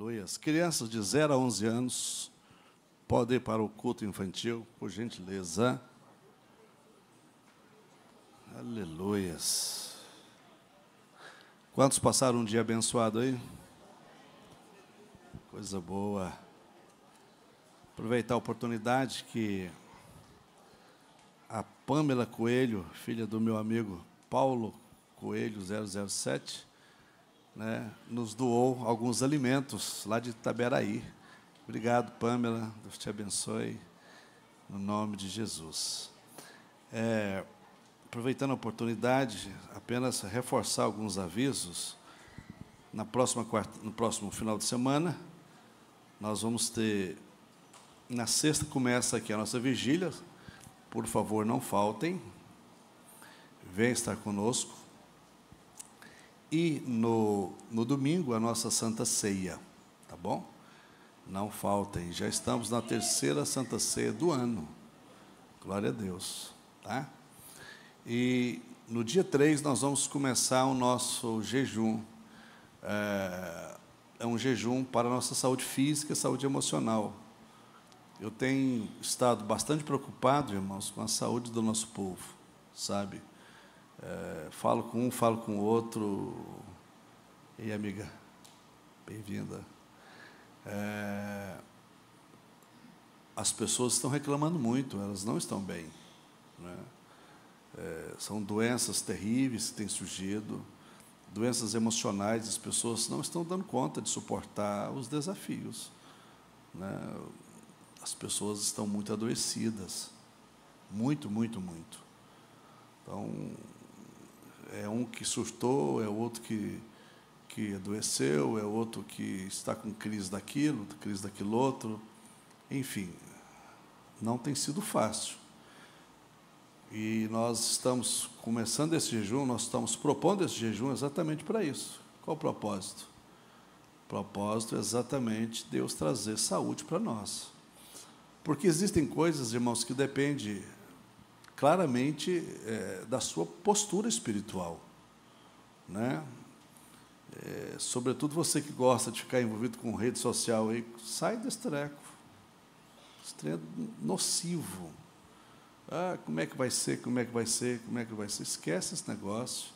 Aleluias. Crianças de 0 a 11 anos podem ir para o culto infantil, por gentileza. Aleluias. Quantos passaram um dia abençoado aí? Coisa boa. Aproveitar a oportunidade que a Pâmela Coelho, filha do meu amigo Paulo Coelho 007, nos doou alguns alimentos lá de Itaberaí. Obrigado, Pâmela. Deus te abençoe, no nome de Jesus. Aproveitando a oportunidade, apenas reforçar alguns avisos. No próximo final de semana, nós vamos ter... Na sexta começa aqui a nossa vigília. Por favor, não faltem. Venham estar conosco. E no domingo, a nossa Santa Ceia. Tá bom? Não faltem. Já estamos na 3ª Santa Ceia do ano. Glória a Deus. Tá? E no dia 3, nós vamos começar o nosso jejum. É um jejum para a nossa saúde física e saúde emocional. Eu tenho estado bastante preocupado, irmãos, com a saúde do nosso povo, sabe? Falo com um, falo com o outro. E aí, amiga, bem-vinda. As pessoas estão reclamando muito, elas não estão bem, né? São doenças terríveis que têm surgido, doenças emocionais, as pessoas não estão dando conta de suportar os desafios, né? As pessoas estão muito adoecidas, muito, muito, muito. Então, é um que surtou, é outro que adoeceu, é outro que está com crise daquilo outro. Enfim, não tem sido fácil. E nós estamos começando esse jejum, nós estamos propondo esse jejum exatamente para isso. Qual o propósito? O propósito é exatamente Deus trazer saúde para nós. Porque existem coisas, irmãos, que dependem claramente da sua postura espiritual, né? Sobretudo você que gosta de ficar envolvido com rede social, aí, sai desse treco. Esse treco nocivo. Como é que vai ser? Como é que vai ser? Como é que vai ser? Esquece esse negócio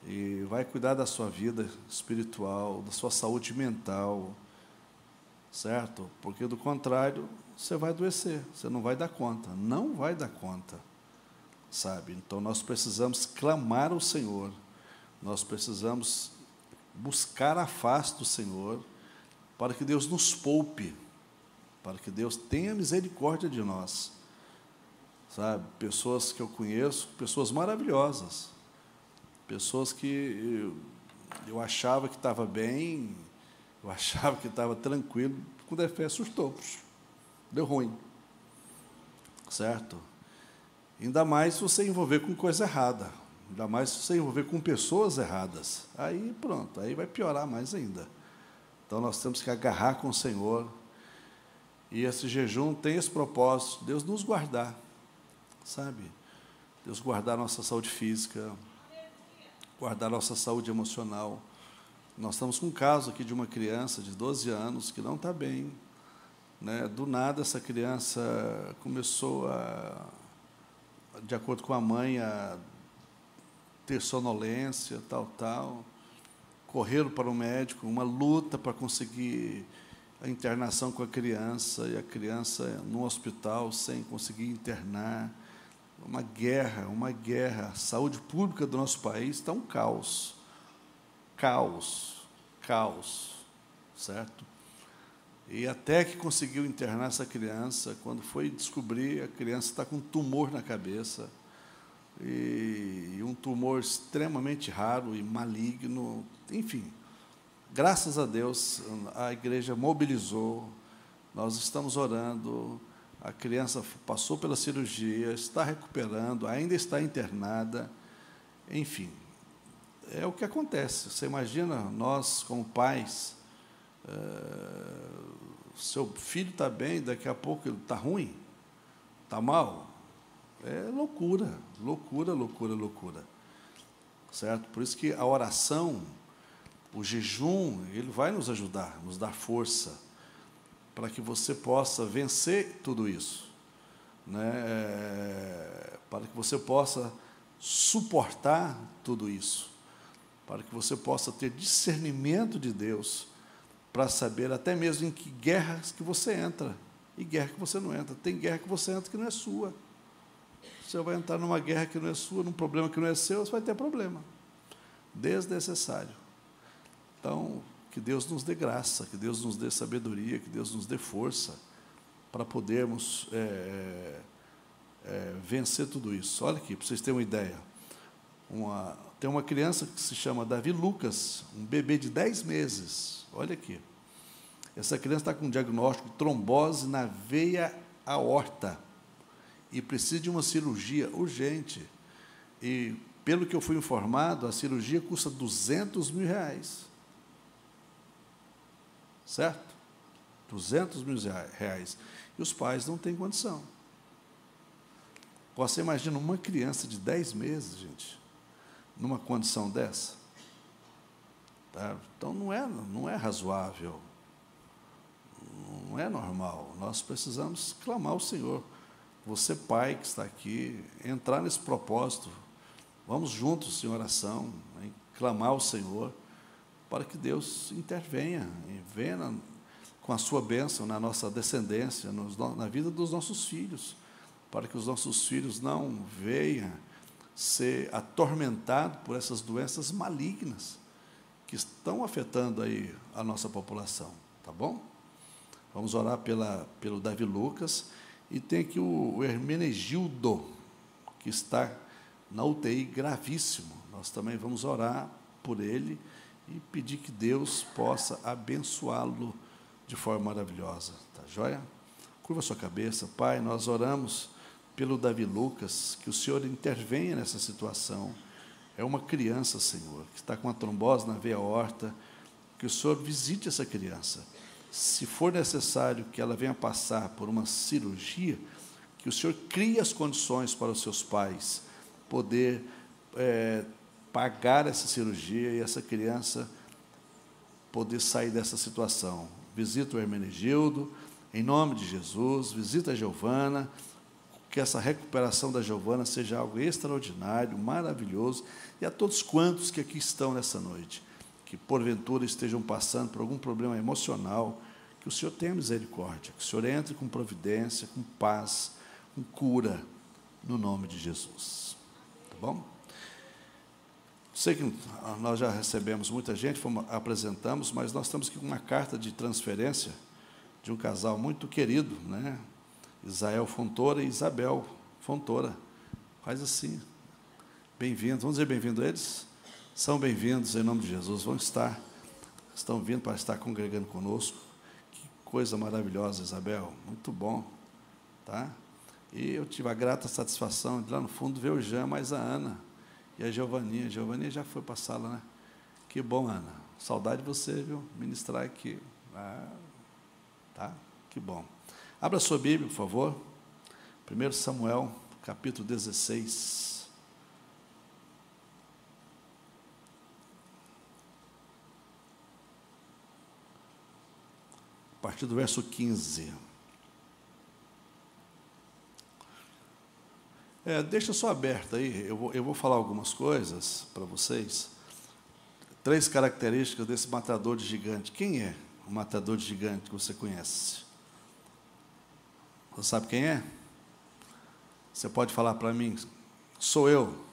e vai cuidar da sua vida espiritual, da sua saúde mental, certo? Porque, do contrário, você vai adoecer, você não vai dar conta, não vai dar conta, sabe? Então, nós precisamos clamar ao Senhor, nós precisamos buscar a face do Senhor, para que Deus nos poupe, para que Deus tenha misericórdia de nós, sabe? Pessoas que eu conheço, pessoas maravilhosas, pessoas que eu achava que estava bem, eu achava que estava tranquilo, quando a fé surtou, deu ruim, certo? Ainda mais se você envolver com coisa errada, ainda mais se você envolver com pessoas erradas, aí pronto, aí vai piorar mais ainda. Então nós temos que agarrar com o Senhor, e esse jejum tem esse propósito, Deus nos guardar, sabe? Deus guardar nossa saúde física, guardar nossa saúde emocional. Nós estamos com um caso aqui de uma criança de 12 anos que não está bem, né? Do nada, essa criança começou de acordo com a mãe, a ter sonolência, tal. Correram para o médico, uma luta para conseguir a internação com a criança, e a criança no hospital sem conseguir internar. Uma guerra. A saúde pública do nosso país está um caos, certo? E até que conseguiu internar essa criança, quando foi descobrir, a criança está com um tumor na cabeça, e um tumor extremamente raro e maligno. Enfim, graças a Deus, a igreja mobilizou, nós estamos orando, a criança passou pela cirurgia, está recuperando, ainda está internada, enfim, é o que acontece. Você imagina, nós como pais, seu filho está bem, daqui a pouco ele está ruim, está mal. É loucura, certo? Por isso que a oração, O jejum, ele vai nos ajudar, nos dar força, para que você possa vencer tudo isso, né? Para que você possa suportar tudo isso, para que você possa ter discernimento de Deus, para saber até mesmo em que guerras que você entra, e guerra que você não entra. Tem guerra que você entra que não é sua. Você vai entrar numa guerra que não é sua, num problema que não é seu, você vai ter problema, desnecessário. Então, que Deus nos dê graça, que Deus nos dê sabedoria, que Deus nos dê força para podermos vencer tudo isso. Olha aqui, para vocês terem uma ideia. Tem uma criança que se chama Davi Lucas, um bebê de 10 meses. Olha aqui. Essa criança está com um diagnóstico de trombose na veia aorta e precisa de uma cirurgia urgente. E, pelo que eu fui informado, a cirurgia custa R$200 mil. Certo? R$200 mil. E os pais não têm condição. Você imagina uma criança de 10 meses, gente, numa condição dessa? Tá? Então, não é razoável, não é normal. Nós precisamos clamar ao Senhor. Você, pai que está aqui, entrar nesse propósito, vamos juntos em oração, em clamar ao Senhor, para que Deus intervenha, e venha com a sua bênção na nossa descendência, na vida dos nossos filhos, para que os nossos filhos não venham ser atormentados por essas doenças malignas que estão afetando aí a nossa população, tá bom? Vamos orar pelo Davi Lucas, e tem aqui o Hermenegildo, que está na UTI gravíssimo. Nós também vamos orar por ele e pedir que Deus possa abençoá-lo de forma maravilhosa, tá joia? Curva sua cabeça. Pai, nós oramos pelo Davi Lucas, que o Senhor intervenha nessa situação. É uma criança, Senhor, que está com uma trombose na veia aorta, que o Senhor visite essa criança. Se for necessário que ela venha passar por uma cirurgia, que o Senhor crie as condições para os seus pais poder pagar essa cirurgia e essa criança poder sair dessa situação. Visita o Hermenegildo, em nome de Jesus, visita a Giovana, que essa recuperação da Giovana seja algo extraordinário, maravilhoso, e a todos quantos que aqui estão nessa noite, que porventura estejam passando por algum problema emocional, que o Senhor tenha misericórdia, que o Senhor entre com providência, com paz, com cura, no nome de Jesus. Tá bom? Sei que nós já recebemos muita gente, apresentamos, mas nós estamos aqui com uma carta de transferência de um casal muito querido, né? Isael Fontoura e Isabel Fontoura. Faz assim. Bem-vindos. Vamos dizer bem-vindo a eles? São bem-vindos em nome de Jesus. Estão vindo para estar congregando conosco. Que coisa maravilhosa, Isabel. Muito bom. Tá? E eu tive a grata satisfação de lá no fundo ver o Jean, mais a Ana e a Giovaninha. A Giovaninha já foi para a sala, né? Que bom, Ana. Saudade de você, viu? Ministrar aqui. Tá? Que bom. Abra sua Bíblia, por favor. 1 Samuel, capítulo 16. A partir do verso 15. Deixa só aberto aí, eu vou falar algumas coisas para vocês. 3 características desse matador de gigante. Quem é o matador de gigante que você conhece? Você sabe quem é? Você pode falar para mim? Sou eu.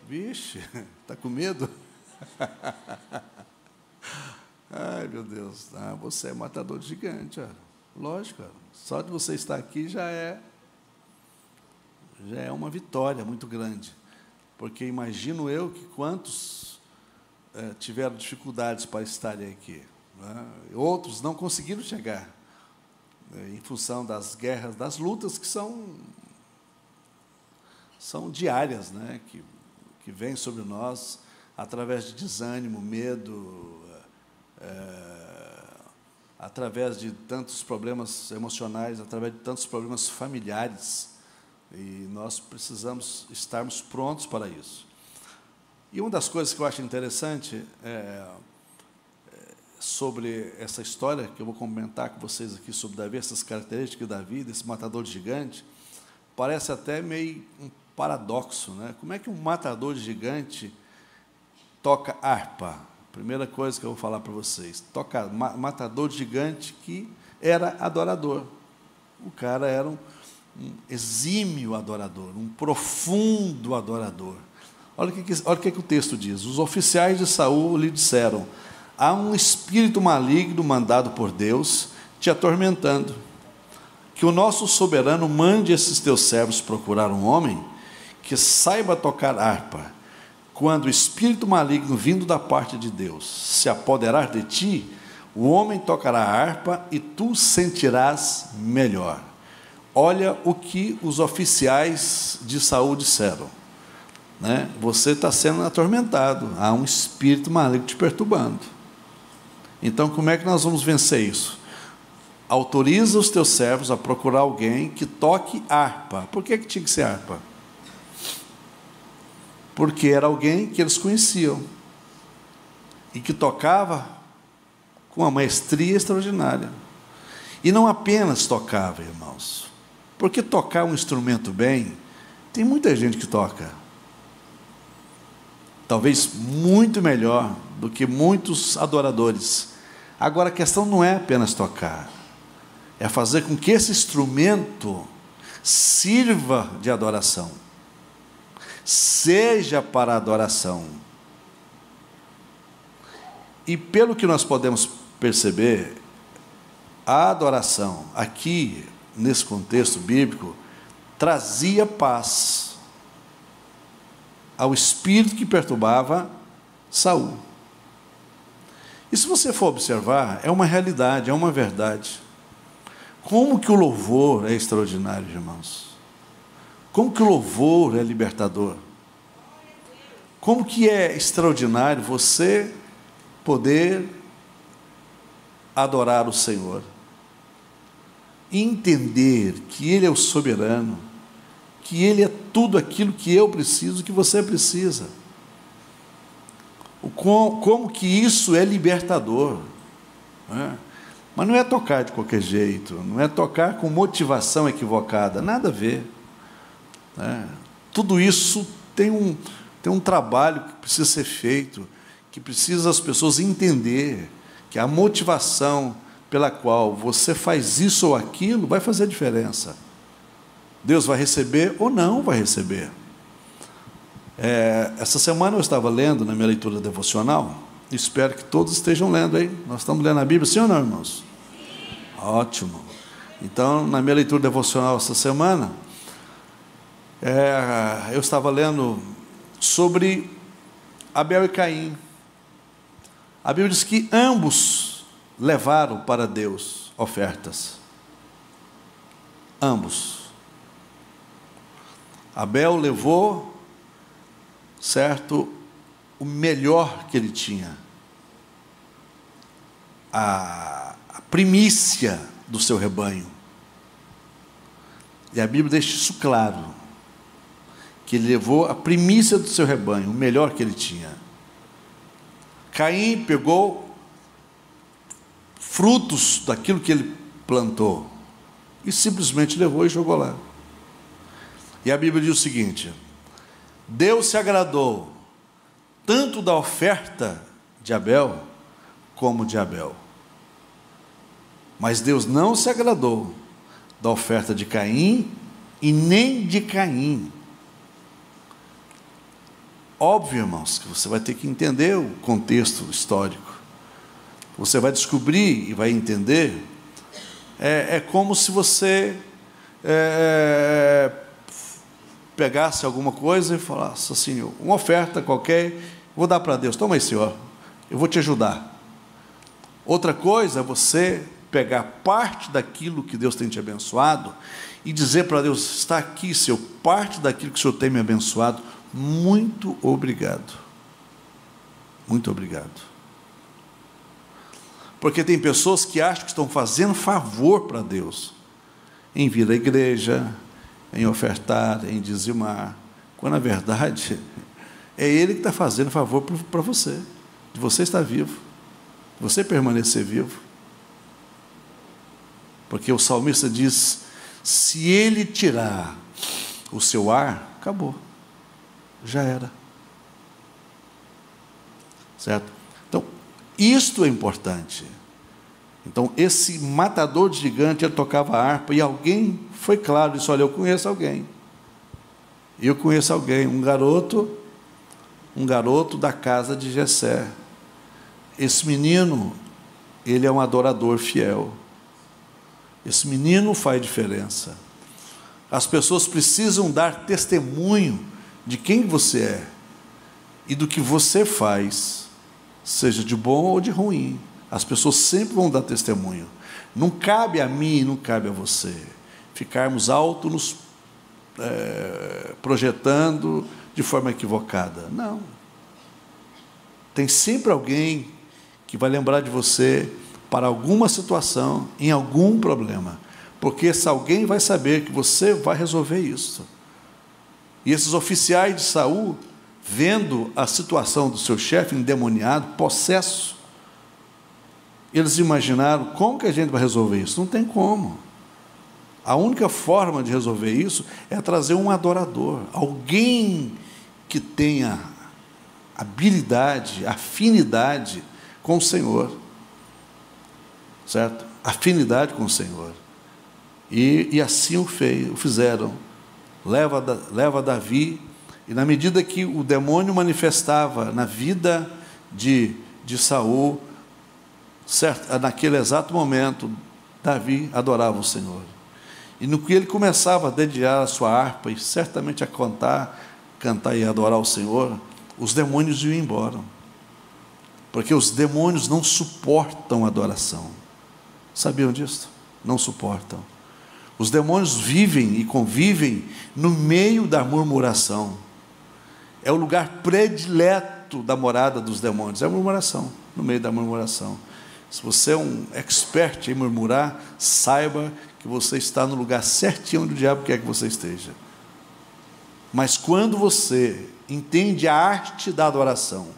Vixe, está com medo? Ai, meu Deus. Você é matador de gigante. Lógico, só de você estar aqui já é uma vitória muito grande. Porque imagino eu que quantos tiveram dificuldades para estarem aqui. Né? Outros não conseguiram chegar. Em função das guerras, das lutas que são diárias, né? que vêm sobre nós através de desânimo, medo, através de tantos problemas emocionais, através de tantos problemas familiares, e nós precisamos estarmos prontos para isso. E uma das coisas que eu acho interessante sobre essa história, que eu vou comentar com vocês aqui sobre Davi, essas características de Davi, desse matador de gigante, parece até meio um paradoxo, né? Como é que um matador de gigante toca harpa? Primeira coisa que eu vou falar para vocês, matador de gigante que era adorador. O cara era um exímio adorador, um profundo adorador. Olha o que o texto diz. Os oficiais de Saul lhe disseram: há um espírito maligno mandado por Deus te atormentando. Que o nosso soberano mande esses teus servos procurar um homem que saiba tocar harpa. Quando o espírito maligno vindo da parte de Deus se apoderar de ti, o homem tocará a harpa e tu sentirás melhor. Olha o que os oficiais de Saul disseram, né? Você está sendo atormentado, há um espírito maligno te perturbando. Então, como é que nós vamos vencer isso? Autoriza os teus servos a procurar alguém que toque harpa. Por que tinha que ser harpa? Porque era alguém que eles conheciam e que tocava com uma maestria extraordinária. E não apenas tocava, irmãos, porque tocar um instrumento bem, tem muita gente que toca, talvez muito melhor do que muitos adoradores. Agora, a questão não é apenas tocar, é fazer com que esse instrumento sirva de adoração, seja para adoração. E pelo que nós podemos perceber, a adoração, aqui, nesse contexto bíblico, trazia paz ao espírito que perturbava Saul. E se você for observar, é uma realidade, é uma verdade. Como que o louvor é extraordinário, irmãos? Como que o louvor é libertador? Como que é extraordinário você poder adorar o Senhor, entender que Ele é o soberano, que Ele é tudo aquilo que eu preciso, que você precisa. Como que isso é libertador, né? Mas não é tocar de qualquer jeito, não é tocar com motivação equivocada, nada a ver, né? Tudo isso tem um trabalho que precisa ser feito, que precisa as pessoas entender que a motivação pela qual você faz isso ou aquilo vai fazer diferença. Deus vai receber ou não vai receber. Essa semana eu estava lendo na minha leitura devocional, espero que todos estejam lendo aí. Nós estamos lendo a Bíblia, sim ou não, irmãos? Sim. Ótimo. Então, na minha leitura devocional essa semana, eu estava lendo sobre Abel e Caim. A Bíblia diz que ambos levaram para Deus ofertas. Ambos. Abel levou, certo, o melhor que ele tinha, a primícia do seu rebanho. E a Bíblia deixa isso claro, que ele levou a primícia do seu rebanho, o melhor que ele tinha. Caim pegou frutos daquilo que ele plantou e simplesmente levou e jogou lá. E a Bíblia diz o seguinte: Deus se agradou tanto da oferta de Abel como de Abel, mas Deus não se agradou da oferta de Caim e nem de Caim. Óbvio, irmãos, que você vai ter que entender o contexto histórico. Você vai descobrir e vai entender. É como se você pegasse alguma coisa e falasse assim: uma oferta qualquer, vou dar para Deus, toma aí, Senhor, eu vou te ajudar. Outra coisa é você pegar parte daquilo que Deus tem te abençoado e dizer para Deus: está aqui, Senhor, parte daquilo que o Senhor tem me abençoado, muito obrigado. Muito obrigado. Porque tem pessoas que acham que estão fazendo favor para Deus em vir à igreja, em ofertar, em dizimar, quando na verdade É Ele que está fazendo favor para você, de você estar vivo, de você permanecer vivo. Porque o salmista diz: se Ele tirar o seu ar, acabou, já era. Certo? Então, isto é importante. Então, esse matador de gigante, ele tocava harpa, e alguém foi claro, disse: olha, eu conheço alguém. Eu conheço alguém, um garoto da casa de Jessé. Esse menino, ele é um adorador fiel. Esse menino faz diferença. As pessoas precisam dar testemunho de quem você é e do que você faz, seja de bom ou de ruim. As pessoas sempre vão dar testemunho. Não cabe a mim, não cabe a você ficarmos nos projetando de forma equivocada. Não. Tem sempre alguém que vai lembrar de você para alguma situação, em algum problema, porque esse alguém vai saber que você vai resolver isso. E esses oficiais de Saul, vendo a situação do seu chefe endemoniado, possesso, eles imaginaram: como que a gente vai resolver isso? Não tem como. A única forma de resolver isso é trazer um adorador, alguém que tenha habilidade, afinidade com o Senhor, certo? Afinidade com o Senhor. E assim o fizeram. Leva Davi, e na medida que o demônio manifestava na vida de Saul, certo? Naquele exato momento, Davi adorava o Senhor. E no que ele começava a dedilhar a sua harpa, e certamente a cantar e adorar o Senhor, os demônios iam embora. Porque os demônios não suportam adoração. Sabiam disso? Não suportam. Os demônios vivem e convivem no meio da murmuração. É o lugar predileto da morada dos demônios, é a murmuração, no meio da murmuração. Se você é um expert em murmurar, saiba que você está no lugar certinho onde o diabo quer que você esteja. Mas quando você entende a arte da adoração,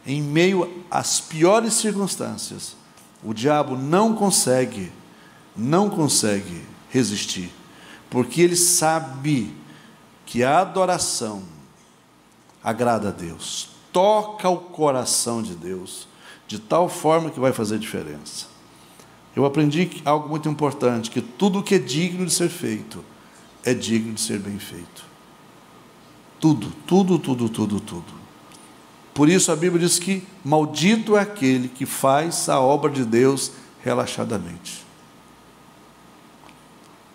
em meio às piores circunstâncias, o diabo não consegue resistir, porque ele sabe que a adoração agrada a Deus, toca o coração de Deus, de tal forma que vai fazer diferença. Eu aprendi algo muito importante, que tudo que é digno de ser feito, é digno de ser bem feito. Tudo. Por isso a Bíblia diz que maldito é aquele que faz a obra de Deus relaxadamente.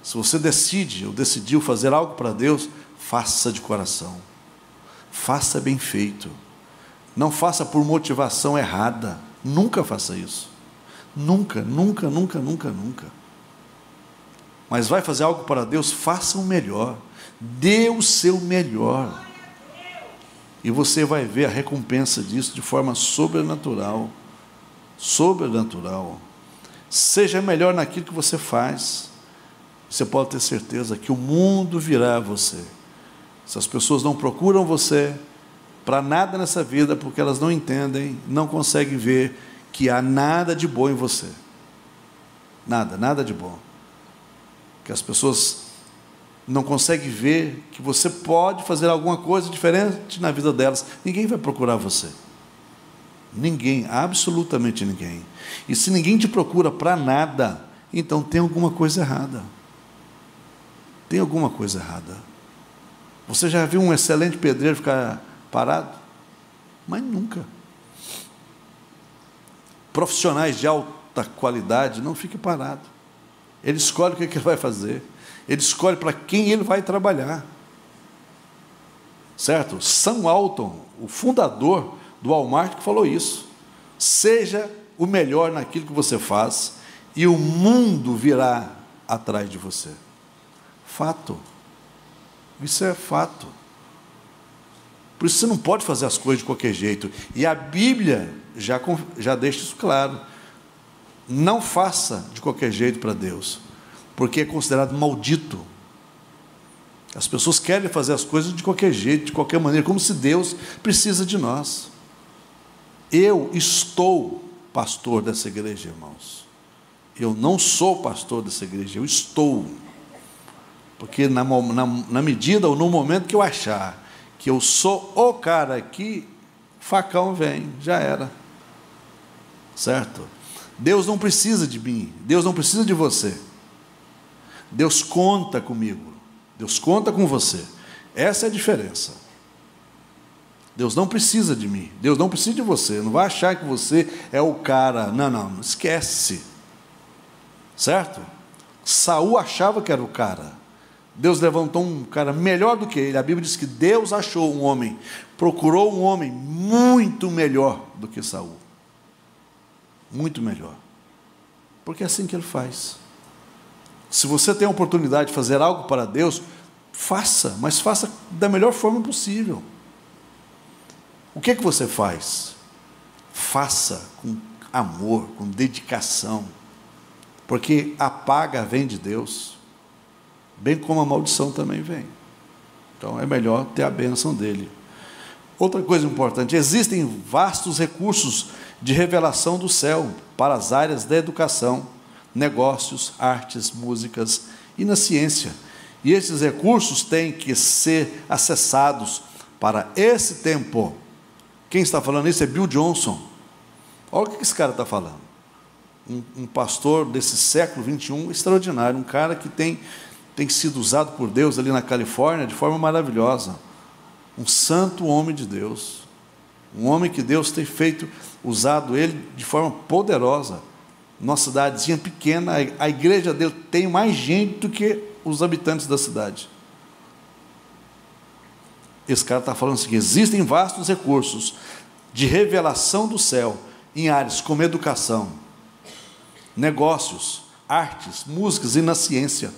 Se você decide ou decidiu fazer algo para Deus, faça de coração. Faça bem feito. Não faça por motivação errada. Nunca faça isso. Nunca. Mas vai fazer algo para Deus, faça o melhor. Dê o seu melhor. E você vai ver a recompensa disso de forma sobrenatural. Sobrenatural. Seja melhor naquilo que você faz. Você pode ter certeza que o mundo virá a você. Se as pessoas não procuram você para nada nessa vida, porque elas não entendem, não conseguem ver que há nada de bom em você. Nada de bom. Que as pessoas não conseguem ver que você pode fazer alguma coisa diferente na vida delas. Ninguém vai procurar você. Ninguém, absolutamente ninguém. E se ninguém te procura para nada, então tem alguma coisa errada. Tem alguma coisa errada. Você já viu um excelente pedreiro ficar parado? Mas nunca. Profissionais de alta qualidade, não fique parado. Ele escolhe o que ele vai fazer. Ele escolhe para quem ele vai trabalhar. Certo? Sam Walton, o fundador do Walmart, que falou isso. Seja o melhor naquilo que você faz e o mundo virá atrás de você. Fato. Isso é fato. Por isso você não pode fazer as coisas de qualquer jeito. E a Bíblia já deixa isso claro. Não faça de qualquer jeito para Deus, porque é considerado maldito. As pessoas querem fazer as coisas de qualquer jeito, de qualquer maneira, como se Deus precisa de nós. Eu estou pastor dessa igreja, irmãos. Eu não sou pastor dessa igreja, eu estou. Porque na medida ou no momento que eu achar que eu sou o cara aqui, o facão vem, já era. Certo? Deus não precisa de mim, Deus não precisa de você. Deus conta comigo, Deus conta com você. Essa é a diferença. Deus não precisa de mim, Deus não precisa de você. Não vai achar que você é o cara. Não, esquece. Certo? Saul achava que era o cara. Deus levantou um cara melhor do que ele. A Bíblia diz que Deus achou um homem, procurou um homem muito melhor do que Saul. Muito melhor. Porque é assim que ele faz. Se você tem a oportunidade de fazer algo para Deus, faça, mas faça da melhor forma possível. O que você faz? Faça com amor, com dedicação, porque a paga vem de Deus, bem como a maldição também vem. Então é melhor ter a bênção dele. Outra coisa importante: existem vastos recursos de revelação do céu para as áreas da educação, negócios, artes, músicas e na ciência. E esses recursos têm que ser acessados para esse tempo. Quem está falando isso é Bill Johnson. Olha o que esse cara está falando. Um pastor desse século 21 extraordinário, um cara que tem sido usado por Deus ali na Califórnia de forma maravilhosa. Um santo homem de Deus. Um homem que Deus tem usado ele de forma poderosa. Nossa cidadezinha pequena, a igreja dele tem mais gente do que os habitantes da cidade. Esse cara está falando assim: existem vastos recursos de revelação do céu em áreas como educação, negócios, artes, músicas e na ciência.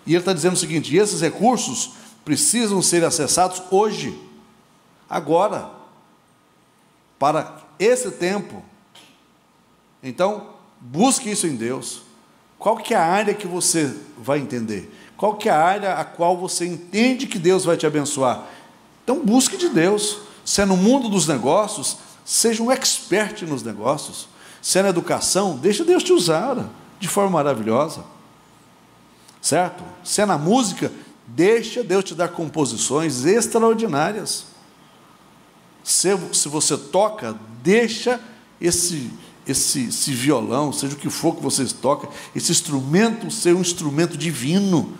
E ele está dizendo o seguinte: esses recursos precisam ser acessados hoje, agora, para esse tempo. Então, busque isso em Deus. Qual que é a área que você vai entender? Qual que é a área a qual você entende que Deus vai te abençoar? Então, busque de Deus. Se é no mundo dos negócios, seja um expert nos negócios. Se é na educação, deixa Deus te usar de forma maravilhosa. Certo? Se é na música, deixa Deus te dar composições extraordinárias. Se você toca, deixa esse violão, seja o que for que vocês tocam, esse instrumento ser um instrumento divino.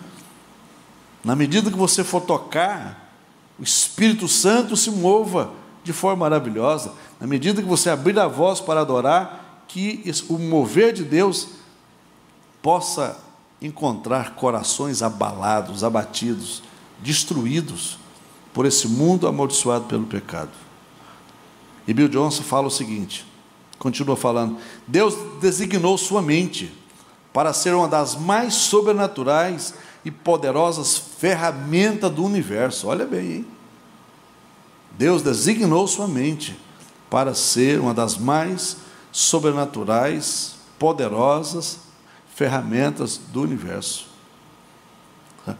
Na medida que você for tocar, o Espírito Santo se mova de forma maravilhosa. Na medida que você abrir a voz para adorar, que o mover de Deus possa encontrar corações abalados, abatidos, destruídos por esse mundo amaldiçoado pelo pecado. E Bill Johnson fala o seguinte, continua falando: Deus designou sua mente para ser uma das mais sobrenaturais e poderosas ferramentas do universo. Olha bem, hein? Deus designou sua mente para ser uma das mais sobrenaturais, poderosas ferramentas do universo.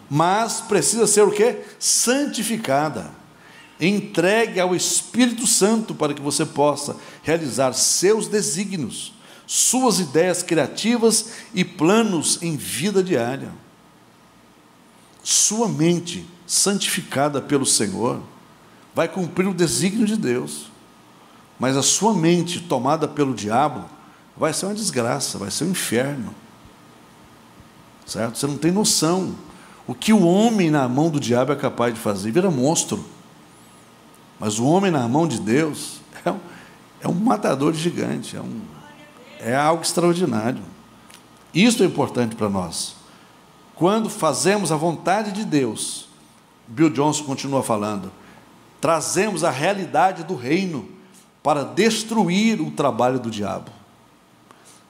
Mas precisa ser o quê? Santificada, entregue ao Espírito Santo para que você possa realizar seus desígnios, suas ideias criativas e planos em vida diária. Sua mente santificada pelo Senhor vai cumprir o desígnio de Deus, mas a sua mente tomada pelo diabo vai ser uma desgraça, vai ser um inferno. Certo? Você não tem noção o que o homem na mão do diabo é capaz de fazer. Vira monstro. Mas o homem na mão de Deus é um matador gigante, é algo extraordinário. Isso é importante para nós. Quando fazemos a vontade de Deus, Bill Johnson continua falando, trazemos a realidade do reino para destruir o trabalho do diabo.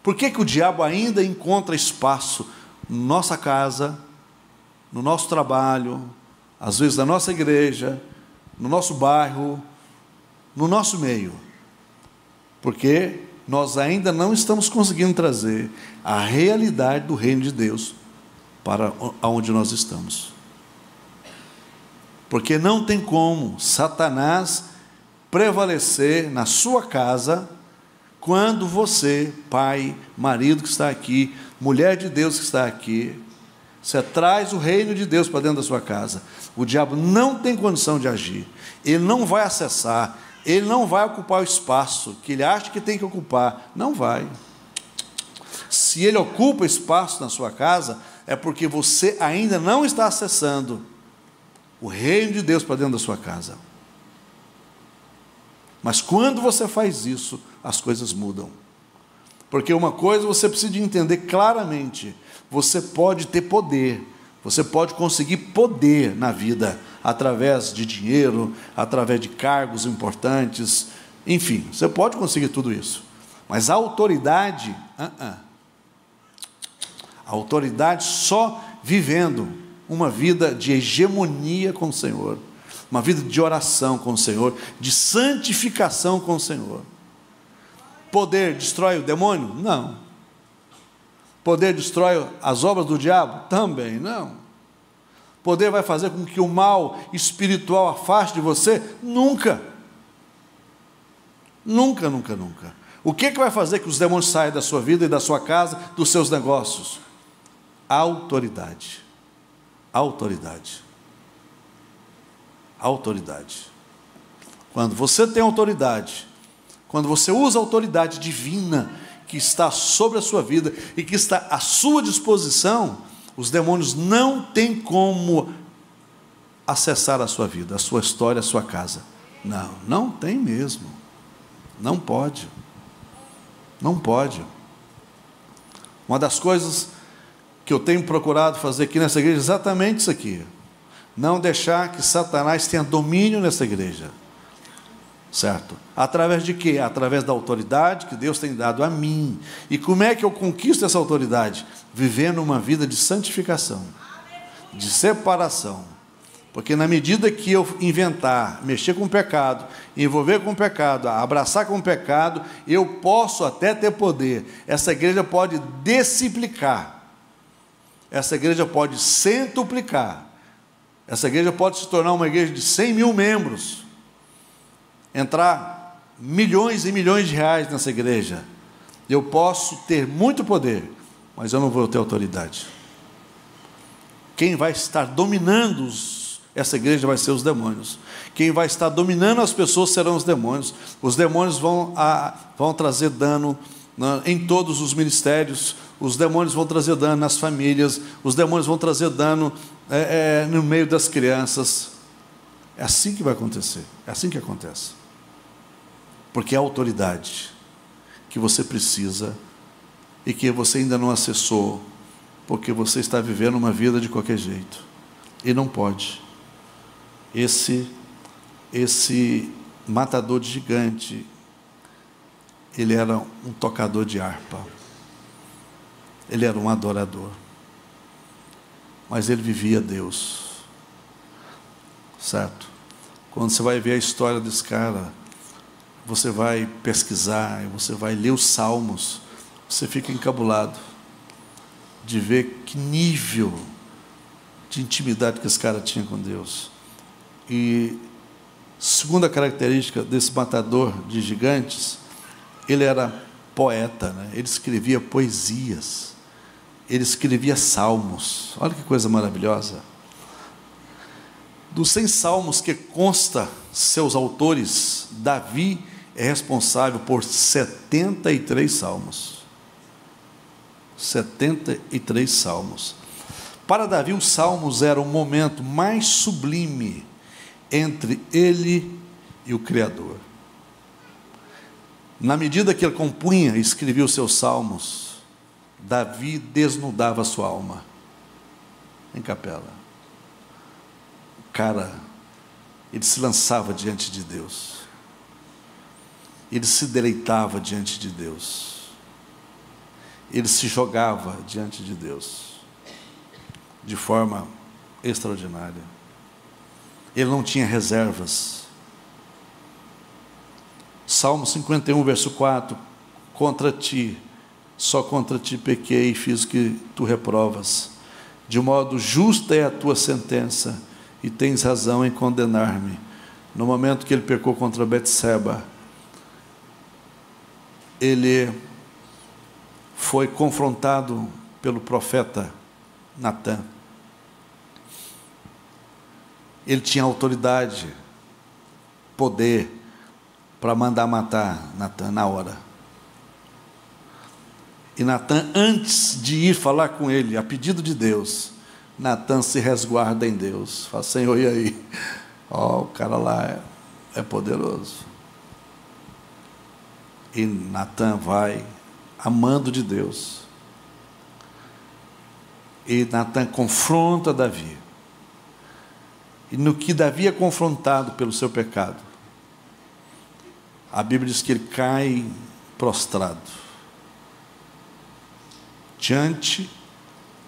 Por que o diabo ainda encontra espaço na nossa casa, no nosso trabalho, às vezes na nossa igreja, no nosso bairro, no nosso meio? Porque nós ainda não estamos conseguindo trazer a realidade do reino de Deus para onde nós estamos. Porque não tem como Satanás prevalecer na sua casa quando você, pai, marido que está aqui, mulher de Deus que está aqui, você traz o reino de Deus para dentro da sua casa. O diabo não tem condição de agir, ele não vai acessar, ele não vai ocupar o espaço que ele acha que tem que ocupar, não vai. Se ele ocupa espaço na sua casa, é porque você ainda não está acessando o reino de Deus para dentro da sua casa. Mas quando você faz isso, as coisas mudam. Porque uma coisa você precisa entender claramente: você pode ter poder, você pode conseguir poder na vida, através de dinheiro, através de cargos importantes, enfim, você pode conseguir tudo isso. Mas a autoridade, a autoridade só vivendo uma vida de hegemonia com o Senhor, uma vida de oração com o Senhor, de santificação com o Senhor. Poder destrói o demônio? Não. Poder destrói as obras do diabo? Também não. Poder vai fazer com que o mal espiritual afaste de você? Nunca. Nunca, nunca, nunca. O que vai fazer que os demônios saiam da sua vida e da sua casa, dos seus negócios? Autoridade. Autoridade. Autoridade. Quando você tem autoridade, quando você usa a autoridade divina que está sobre a sua vida e que está à sua disposição, os demônios não têm como acessar a sua vida, a sua história, a sua casa. Não, não tem mesmo. Não pode. Não pode. Uma das coisas que eu tenho procurado fazer aqui nessa igreja é exatamente isso aqui. Não deixar que Satanás tenha domínio nessa igreja. Certo? Através de quê? Através da autoridade que Deus tem dado a mim. E como é que eu conquisto essa autoridade? Vivendo uma vida de santificação, de separação. Porque na medida que eu inventar, mexer com o pecado, envolver com o pecado, abraçar com o pecado, eu posso até ter poder. Essa igreja pode desciplicar. Essa igreja pode centuplicar. Essa igreja pode se tornar uma igreja de 100 mil membros. Entrar milhões e milhões de reais nessa igreja. Eu posso ter muito poder, mas eu não vou ter autoridade. Quem vai estar dominando essa igreja vai ser os demônios. Quem vai estar dominando as pessoas serão os demônios. Os demônios vão trazer dano em todos os ministérios. Os demônios vão trazer dano nas famílias. Os demônios vão trazer dano no meio das crianças. É assim que vai acontecer. É assim que acontece. Porque é a autoridade que você precisa e que você ainda não acessou, porque você está vivendo uma vida de qualquer jeito. E não pode. Esse matador de gigante, ele era um tocador de harpa. Ele era um adorador. Mas ele vivia Deus. Certo? Quando você vai ver a história desse cara, você vai pesquisar, você vai ler os salmos, você fica encabulado de ver que nível de intimidade que esse cara tinha com Deus. E segunda característica desse matador de gigantes, ele era poeta, né? Ele escrevia poesias, ele escrevia salmos. Olha que coisa maravilhosa. Dos 100 salmos que consta seus autores, Davi é responsável por 73 salmos. 73 salmos. Para Davi, os salmos eram o momento mais sublime entre ele e o Criador. Na medida que ele compunha e escrevia os seus salmos, Davi desnudava a sua alma em capela. O cara, ele se lançava diante de Deus. Ele se deleitava diante de Deus. Ele se jogava diante de Deus de forma extraordinária. Ele não tinha reservas. Salmo 51, verso 4: contra ti, só contra ti pequei e fiz o que tu reprovas. De modo justa é a tua sentença, e tens razão em condenar-me. No momento que ele pecou contra Betseba, ele foi confrontado pelo profeta Natã. Ele tinha autoridade, poder para mandar matar Natã na hora. E Natã, antes de ir falar com ele, a pedido de Deus, Natã se resguarda em Deus. Fala: Senhor, e aí? O cara lá é poderoso. E Natã vai amando de Deus. E Natã confronta Davi. E no que Davi é confrontado pelo seu pecado, a Bíblia diz que ele cai prostrado diante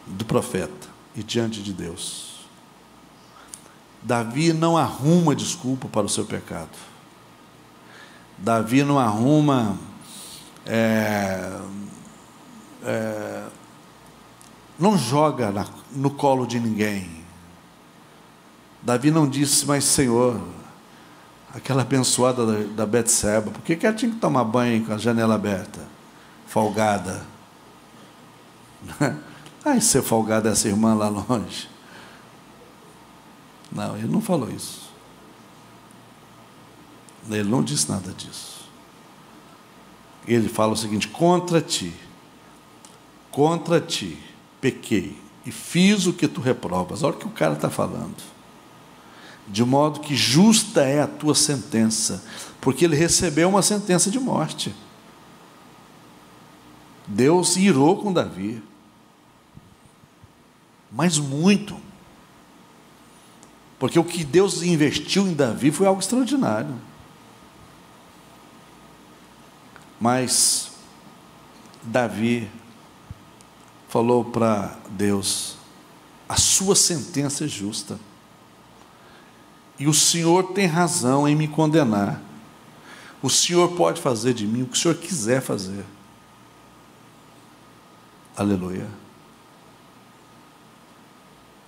do profeta e diante de Deus. Davi não arruma desculpa para o seu pecado. Davi não arruma não joga no colo de ninguém. Davi não disse: mas Senhor, aquela abençoada da Betseba, por que ela tinha que tomar banho com a janela aberta? Folgada. Ai, ser folgada essa irmã lá longe. Não, ele não falou isso. Ele não disse nada disso. Ele fala o seguinte: contra ti pequei e fiz o que tu reprovas. Olha o que o cara está falando. De modo que justa é a tua sentença, porque ele recebeu uma sentença de morte. Deus irou com Davi, mas muito, porque o que Deus investiu em Davi foi algo extraordinário. Mas Davi falou para Deus: a sua sentença é justa, e o Senhor tem razão em me condenar. O Senhor pode fazer de mim o que o Senhor quiser fazer. Aleluia.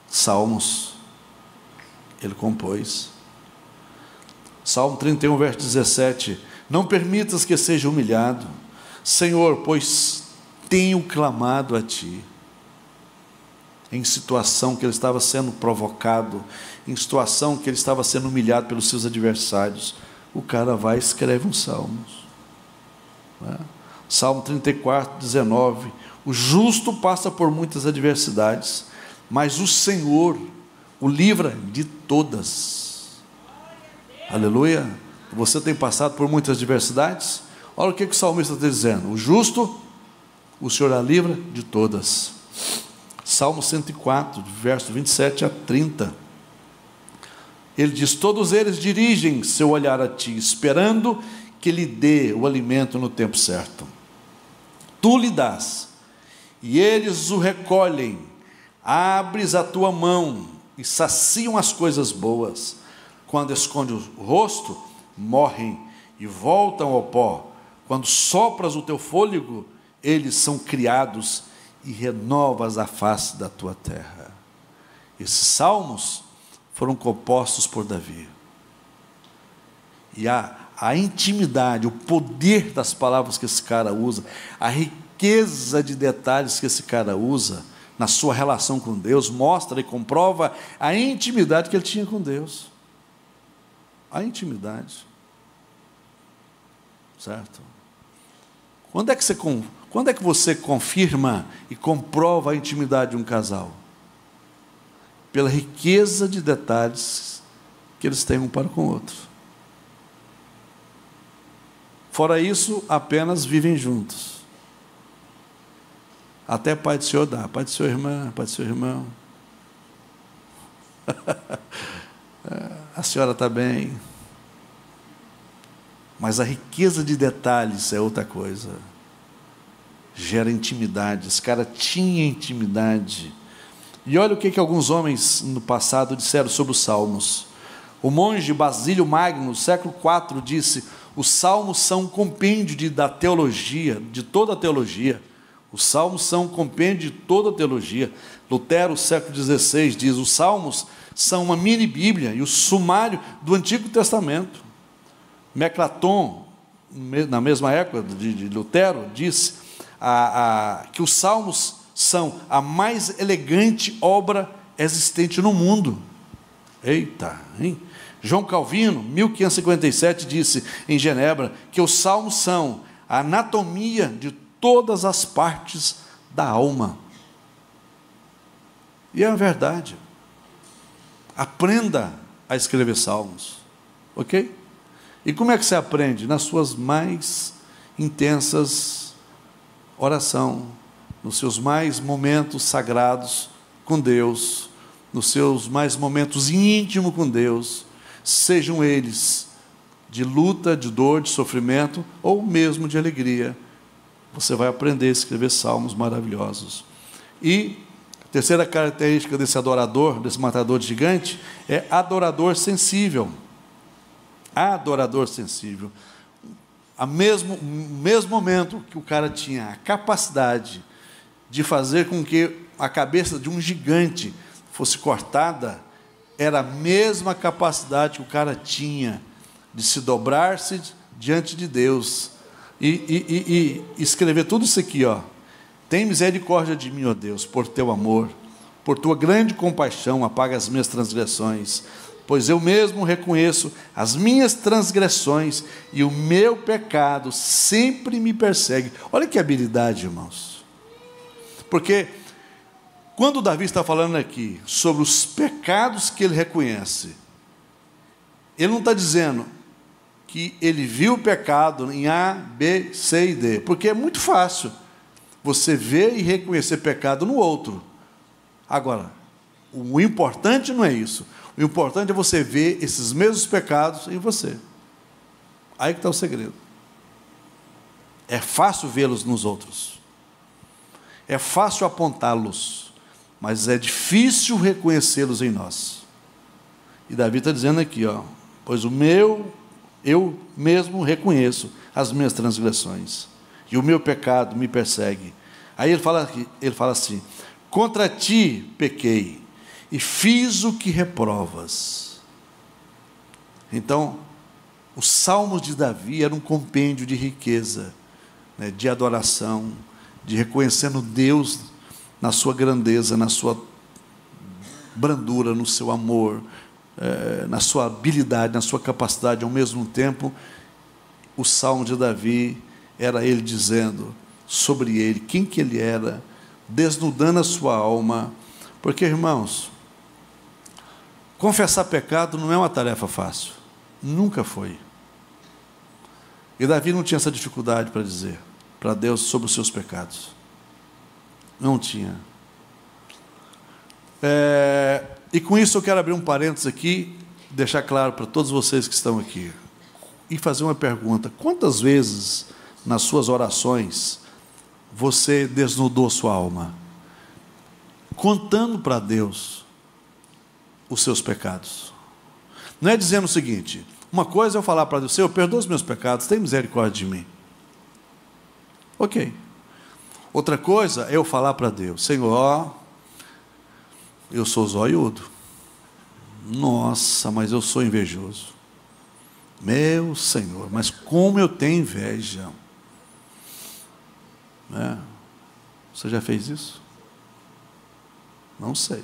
Salmos, ele compôs. Salmo 31, verso 17: não permitas que seja humilhado, Senhor, pois tenho clamado a Ti. Em situação que ele estava sendo provocado, em situação que ele estava sendo humilhado pelos seus adversários, o cara vai e escreve um salmos. Salmo 34, 19: o justo passa por muitas adversidades, mas o Senhor o livra de todas. Aleluia. Você tem passado por muitas adversidades? Olha o que o salmista está dizendo: o justo, o Senhor a livra de todas. Salmo 104, verso 27 a 30. Ele diz: todos eles dirigem seu olhar a Ti, esperando que lhe dê o alimento no tempo certo. Tu lhe dás, e eles o recolhem. Abres a Tua mão e saciam as coisas boas. Quando esconde o rosto, morrem e voltam ao pó. Quando sopras o Teu fôlego, eles são criados e renovas a face da Tua terra. Esses salmos foram compostos por Davi. E a intimidade, o poder das palavras que esse cara usa, a riqueza de detalhes que esse cara usa na sua relação com Deus, mostra e comprova a intimidade que ele tinha com Deus. A intimidade. Certo? Quando é que você confirma e comprova a intimidade de um casal? Pela riqueza de detalhes que eles têm um para com o outro. Fora isso, apenas vivem juntos. Até Pai do Senhor dá. Pai do Senhor, irmã, Pai do Senhor, irmão. A senhora está bem. Mas a riqueza de detalhes é outra coisa. Gera intimidade. Esse cara tinha intimidade. E olha o que alguns homens no passado disseram sobre os salmos. O monge Basílio Magno, no século IV, disse: os salmos são um compêndio da teologia, de toda a teologia. Os salmos são um compêndio de toda a teologia. Lutero, século XVI, diz: os salmos são uma mini-bíblia e o sumário do Antigo Testamento. Melanchthon, na mesma época de Lutero, disse que os salmos são a mais elegante obra existente no mundo. Eita, hein? João Calvino, 1557, disse em Genebra que os salmos são a anatomia de todas as partes da alma. E é a verdade. Aprenda a escrever salmos, ok? E como é que você aprende? Nas suas mais intensas orações, nos seus mais momentos sagrados com Deus, nos seus mais momentos íntimos com Deus, sejam eles de luta, de dor, de sofrimento, ou mesmo de alegria. Você vai aprender a escrever salmos maravilhosos. E a terceira característica desse adorador, desse matador de gigante, é adorador sensível. Adorador sensível. Mesmo momento que o cara tinha a capacidade de fazer com que a cabeça de um gigante fosse cortada, era a mesma capacidade que o cara tinha de se dobrar-se diante de Deus e escrever tudo isso aqui, ó. Tem misericórdia de mim, ó Deus, por teu amor, por tua grande compaixão, apaga as minhas transgressões, pois eu mesmo reconheço as minhas transgressões e o meu pecado sempre me persegue. Olha que habilidade, irmãos. Porque quando Davi está falando aqui sobre os pecados que ele reconhece, ele não está dizendo que ele viu o pecado em A, B, C e D, porque é muito fácil você ver e reconhecer pecado no outro. Agora, o importante não é isso. O importante é você ver esses mesmos pecados em você. Aí que está o segredo. É fácil vê-los nos outros. É fácil apontá-los, mas é difícil reconhecê-los em nós. E Davi está dizendo aqui, ó, pois eu mesmo reconheço as minhas transgressões, e o meu pecado me persegue. Aí ele fala assim: contra ti pequei, e fiz o que reprovas. Então, os salmos de Davi eram um compêndio de riqueza, né, de adoração, de reconhecendo Deus na sua grandeza, na sua brandura, no seu amor, na sua habilidade, na sua capacidade. Ao mesmo tempo, o salmo de Davi era ele dizendo sobre ele, quem que ele era, desnudando a sua alma. Porque, irmãos, confessar pecado não é uma tarefa fácil, nunca foi. E Davi não tinha essa dificuldade para dizer para Deus sobre os seus pecados. Não tinha. E com isso eu quero abrir um parênteses aqui, deixar claro para todos vocês que estão aqui, e fazer uma pergunta: quantas vezes nas suas orações você desnudou sua alma, contando para Deus os seus pecados? Não é dizendo o seguinte: uma coisa é eu falar para Deus: Senhor, perdoa os meus pecados, tem misericórdia de mim. Ok. Outra coisa é eu falar para Deus: Senhor, eu sou zoiudo. Nossa, mas eu sou invejoso. Meu Senhor, mas como eu tenho inveja. Você já fez isso? Não sei.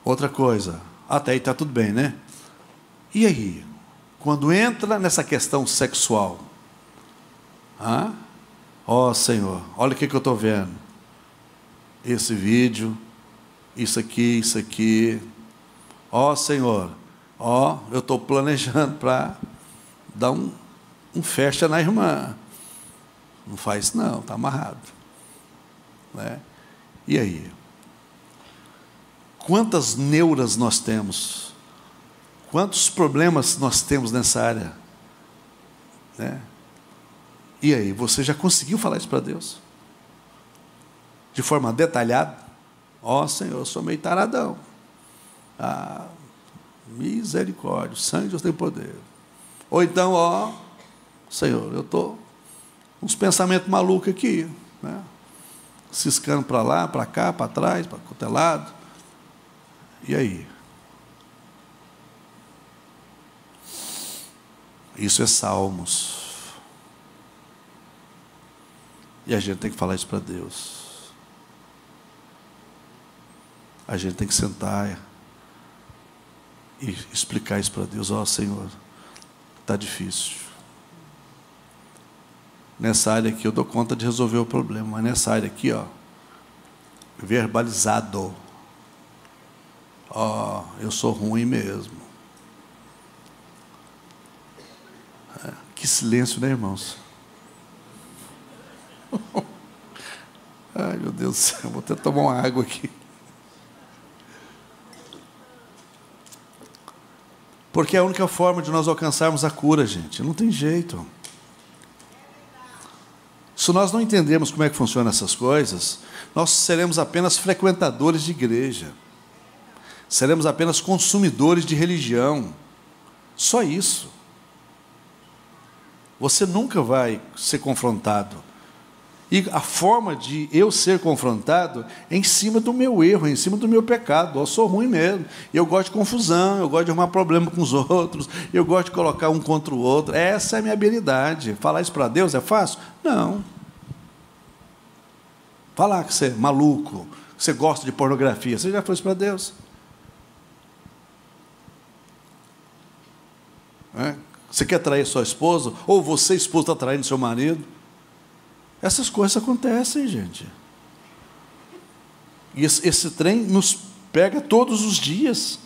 Outra coisa, até aí está tudo bem, né? E aí? Quando entra nessa questão sexual, ó Senhor, olha o que eu estou vendo. Esse vídeo, isso aqui. Ó Senhor, ó, eu estou planejando para dar um festa na irmã. Não faz isso não, está amarrado. Né? E aí? Quantas neuras nós temos? Quantos problemas nós temos nessa área? Né? E aí, você já conseguiu falar isso para Deus? De forma detalhada? Ó Senhor, eu sou meio taradão. Misericórdia, o sangue de Deus tem poder. Ou então, ó Senhor, eu estou com uns pensamentos malucos aqui, né? ciscando para lá, para cá, para trás, para qualquer lado. E aí? Isso é Salmos. E a gente tem que falar isso para Deus. A gente tem que sentar e explicar isso para Deus. Ó, Senhor, está difícil. Nessa área aqui eu dou conta de resolver o problema, mas nessa área aqui, ó, verbalizado. Ó, eu sou ruim mesmo. Que silêncio, né, irmãos? Ai, meu Deus do céu, vou até tomar uma água aqui. Porque é a única forma de nós alcançarmos a cura, gente. Não tem jeito. Se nós não entendermos como é que funcionam essas coisas, nós seremos apenas frequentadores de igreja. Seremos apenas consumidores de religião. Só isso. Você nunca vai ser confrontado. E a forma de eu ser confrontado é em cima do meu erro, é em cima do meu pecado. Eu sou ruim mesmo. Eu gosto de confusão, eu gosto de arrumar problema com os outros, eu gosto de colocar um contra o outro. Essa é a minha habilidade. Falar isso para Deus é fácil? Não. Falar que você é maluco, que você gosta de pornografia, você já falou isso para Deus? Você quer trair sua esposa? Ou você, esposa, está traindo seu marido? Essas coisas acontecem, gente. E esse trem nos pega todos os dias.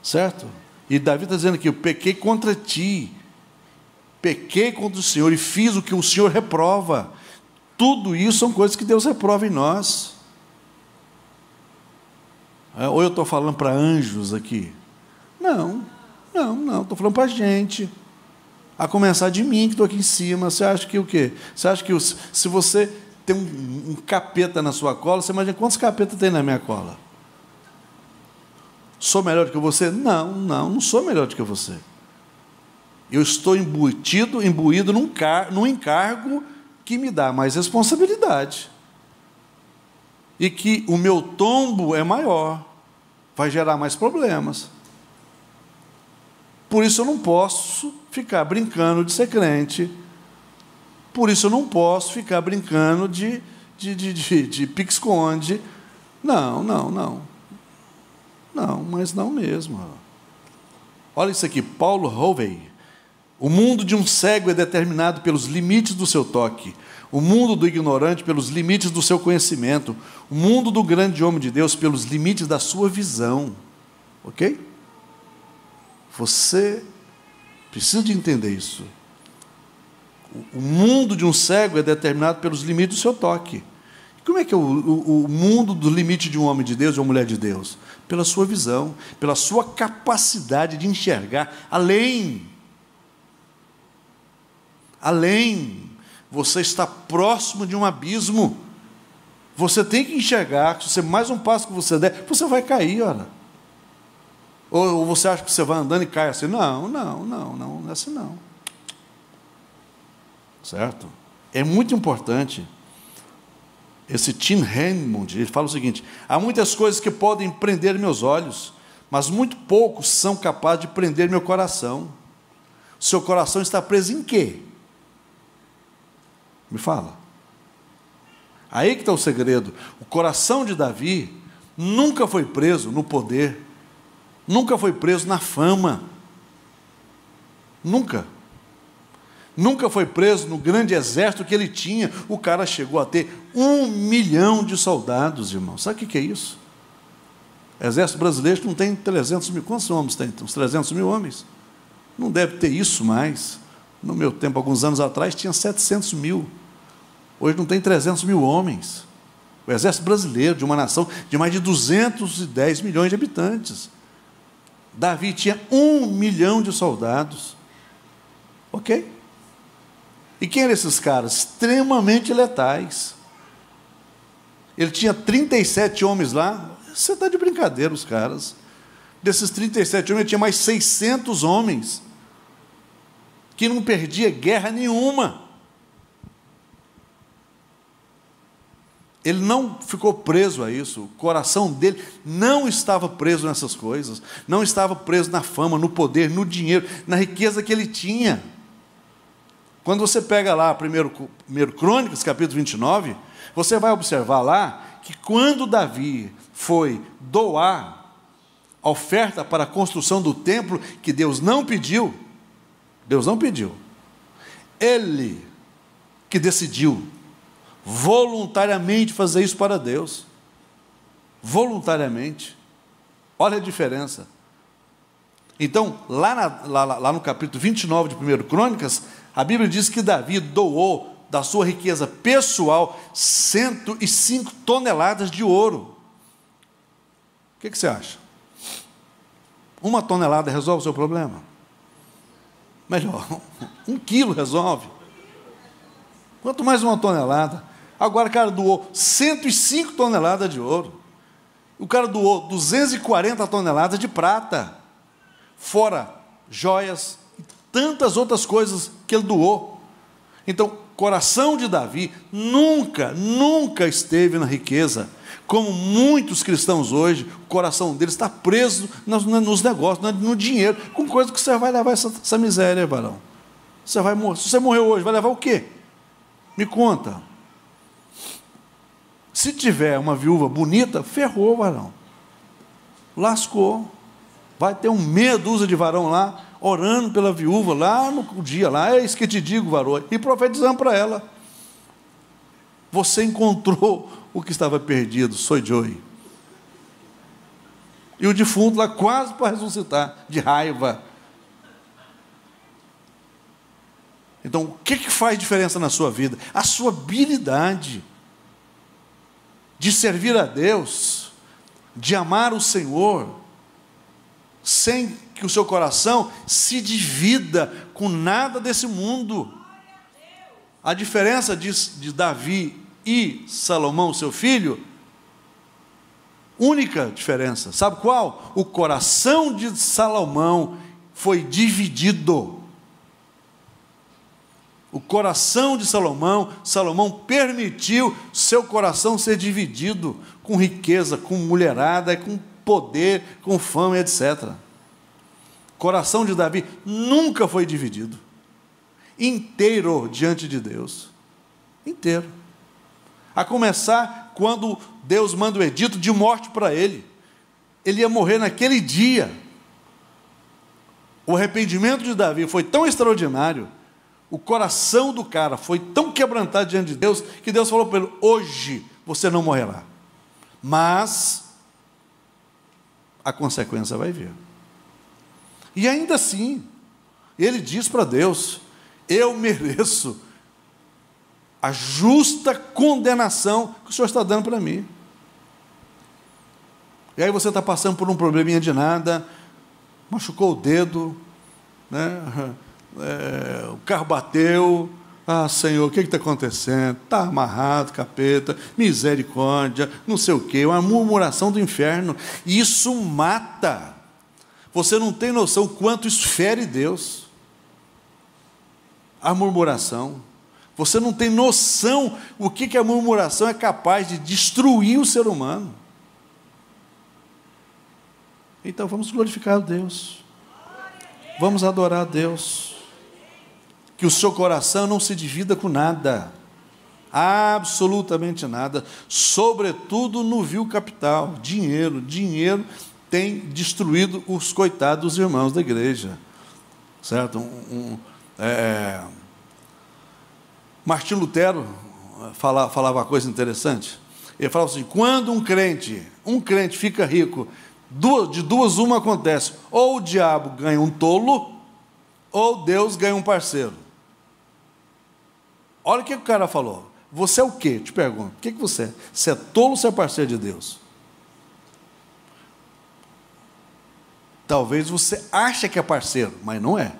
Certo? E Davi está dizendo aqui, eu pequei contra ti. Pequei contra o Senhor e fiz o que o Senhor reprova. Tudo isso são coisas que Deus reprova em nós. Ou eu estou falando para anjos aqui? Não, estou falando para a gente. A começar de mim, que estou aqui em cima. Você acha que o quê? Você acha que se você tem um capeta na sua cola, você imagina quantos capetas tem na minha cola? Sou melhor do que você? Não sou melhor do que você. Eu estou imbuído num encargo que me dá mais responsabilidade. E que o meu tombo é maior, vai gerar mais problemas. Por isso eu não posso ficar brincando de ser crente. Por isso eu não posso ficar brincando de pique-esconde. Não, mas não mesmo. Olha isso aqui, Paulo Hovey. O mundo de um cego é determinado pelos limites do seu toque. O mundo do ignorante pelos limites do seu conhecimento. O mundo do grande homem de Deus pelos limites da sua visão. Ok? Você precisa de entender isso. O mundo de um cego é determinado pelos limites do seu toque. Como é que é o mundo do limite de um homem de Deus, de uma mulher de Deus? Pela sua visão, pela sua capacidade de enxergar além. Além. Você está próximo de um abismo. Você tem que enxergar, se mais um passo que você der, você vai cair, olha. Ou você acha que você vai andando e cai assim? Não é assim não. Certo? É muito importante. Esse Tim Raymond, ele fala o seguinte: há muitas coisas que podem prender meus olhos, mas muito poucos são capazes de prender meu coração. Seu coração está preso em quê? Me fala. Aí que está o segredo. O coração de Davi nunca foi preso no poder, nunca foi preso na fama, nunca foi preso no grande exército que ele tinha. O cara chegou a ter 1 milhão de soldados, irmão. Sabe o que é isso? O exército brasileiro não tem 300 mil. Quantos homens tem? Uns 300 mil homens? Não deve ter isso mais. No meu tempo, alguns anos atrás, tinha 700 mil. Hoje não tem 300 mil homens. O exército brasileiro, de uma nação de mais de 210 milhões de habitantes. Davi tinha 1 milhão de soldados. Ok? E quem eram esses caras? Extremamente letais. Ele tinha 37 homens lá. Você está de brincadeira, os caras. Desses 37 homens, ele tinha mais 600 homens que não perdia guerra nenhuma. Ele não ficou preso a isso, o coração dele não estava preso nessas coisas, não estava preso na fama, no poder, no dinheiro, na riqueza que ele tinha. Quando você pega lá 1 Crônicas, capítulo 29, você vai observar lá que quando Davi foi doar a oferta para a construção do templo, que Deus não pediu, ele que decidiu voluntariamente fazer isso para Deus. Voluntariamente. Olha a diferença. Então, lá no capítulo 29 de 1 Crônicas, a Bíblia diz que Davi doou da sua riqueza pessoal 105 toneladas de ouro. O que você acha? 1 tonelada resolve o seu problema? Melhor, 1 quilo resolve. Quanto mais 1 tonelada. Agora o cara doou 105 toneladas de ouro. O cara doou 240 toneladas de prata. Fora joias e tantas outras coisas que ele doou. Então, o coração de Davi nunca esteve na riqueza. Como muitos cristãos hoje, o coração deles está preso nos negócios, no dinheiro, com coisa que você vai levar essa miséria, varão. Você vai morrer. Se você morreu hoje, vai levar o quê? Me conta. Se tiver uma viúva bonita, ferrou, varão. Lascou. Vai ter meia dúzia de varão lá, orando pela viúva, lá no dia, lá, é isso que te digo, varão, e profetizando para ela. Você encontrou o que estava perdido, sou Joey. E o defunto lá quase para ressuscitar, de raiva. Então, o que faz diferença na sua vida? A sua habilidade de servir a Deus, de amar o Senhor, sem que o seu coração se divida com nada desse mundo. A diferença de Davi e Salomão, seu filho, única diferença, sabe qual? O coração de Salomão foi dividido. O coração de Salomão permitiu seu coração ser dividido com riqueza, com mulherada, com poder, com fama, etc. O coração de Davi nunca foi dividido. Inteiro diante de Deus. Inteiro. A começar quando Deus manda o edito de morte para ele. Ele ia morrer naquele dia. O arrependimento de Davi foi tão extraordinário, o coração do cara foi tão quebrantado diante de Deus, que Deus falou para ele: hoje você não morrerá, mas a consequência vai vir. E ainda assim, ele diz para Deus: eu mereço a justa condenação que o Senhor está dando para mim. E aí você está passando por um probleminha de nada, machucou o dedo, né? O carro bateu, Senhor, o que está acontecendo? Está amarrado, capeta, misericórdia, não sei o quê, uma murmuração do inferno. E isso mata. Você não tem noção quanto isso fere Deus. A murmuração. Você não tem noção o que a murmuração é capaz de destruir o ser humano. Então vamos glorificar a Deus. Vamos adorar a Deus. Que o seu coração não se divida com nada. Absolutamente nada. Sobretudo no vil capital. Dinheiro. Dinheiro tem destruído os coitados irmãos da igreja. Certo? Martim Lutero falava uma coisa interessante. Ele falava assim: quando um crente fica rico, de duas uma acontece: ou o diabo ganha um tolo, ou Deus ganha um parceiro. Olha o que o cara falou. Você é o quê? Te pergunto. O que você é? Você é tolo ou você é parceiro de Deus? Talvez você ache que é parceiro, mas não é.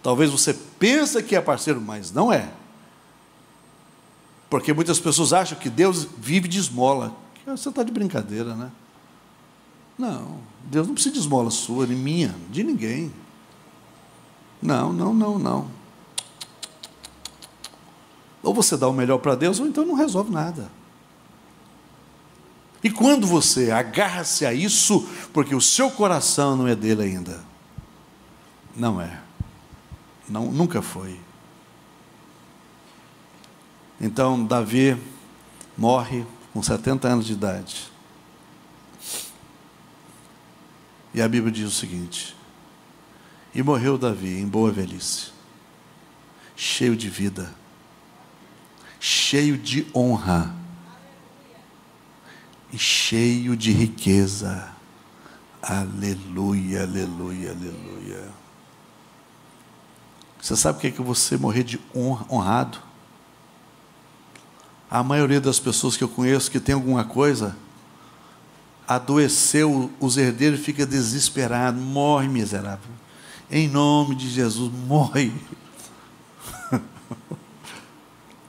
Talvez você pense que é parceiro, mas não é. Porque muitas pessoas acham que Deus vive de esmola. Você está de brincadeira, né? Não, Deus não precisa de esmola sua, nem minha, de ninguém. Não. Ou você dá o melhor para Deus, ou então não resolve nada. E quando você agarra-se a isso, porque o seu coração não é dele ainda. Não é. Não, nunca foi. Então, Davi morre com 70 anos de idade. E a Bíblia diz o seguinte: e morreu Davi em boa velhice, cheio de vida, cheio de honra e cheio de riqueza. Aleluia, aleluia, aleluia. Você sabe o que é que você morrer de honrado? A maioria das pessoas que eu conheço que tem alguma coisa, adoeceu, os herdeiros ficam desesperados, morre miserável. Em nome de Jesus, morre.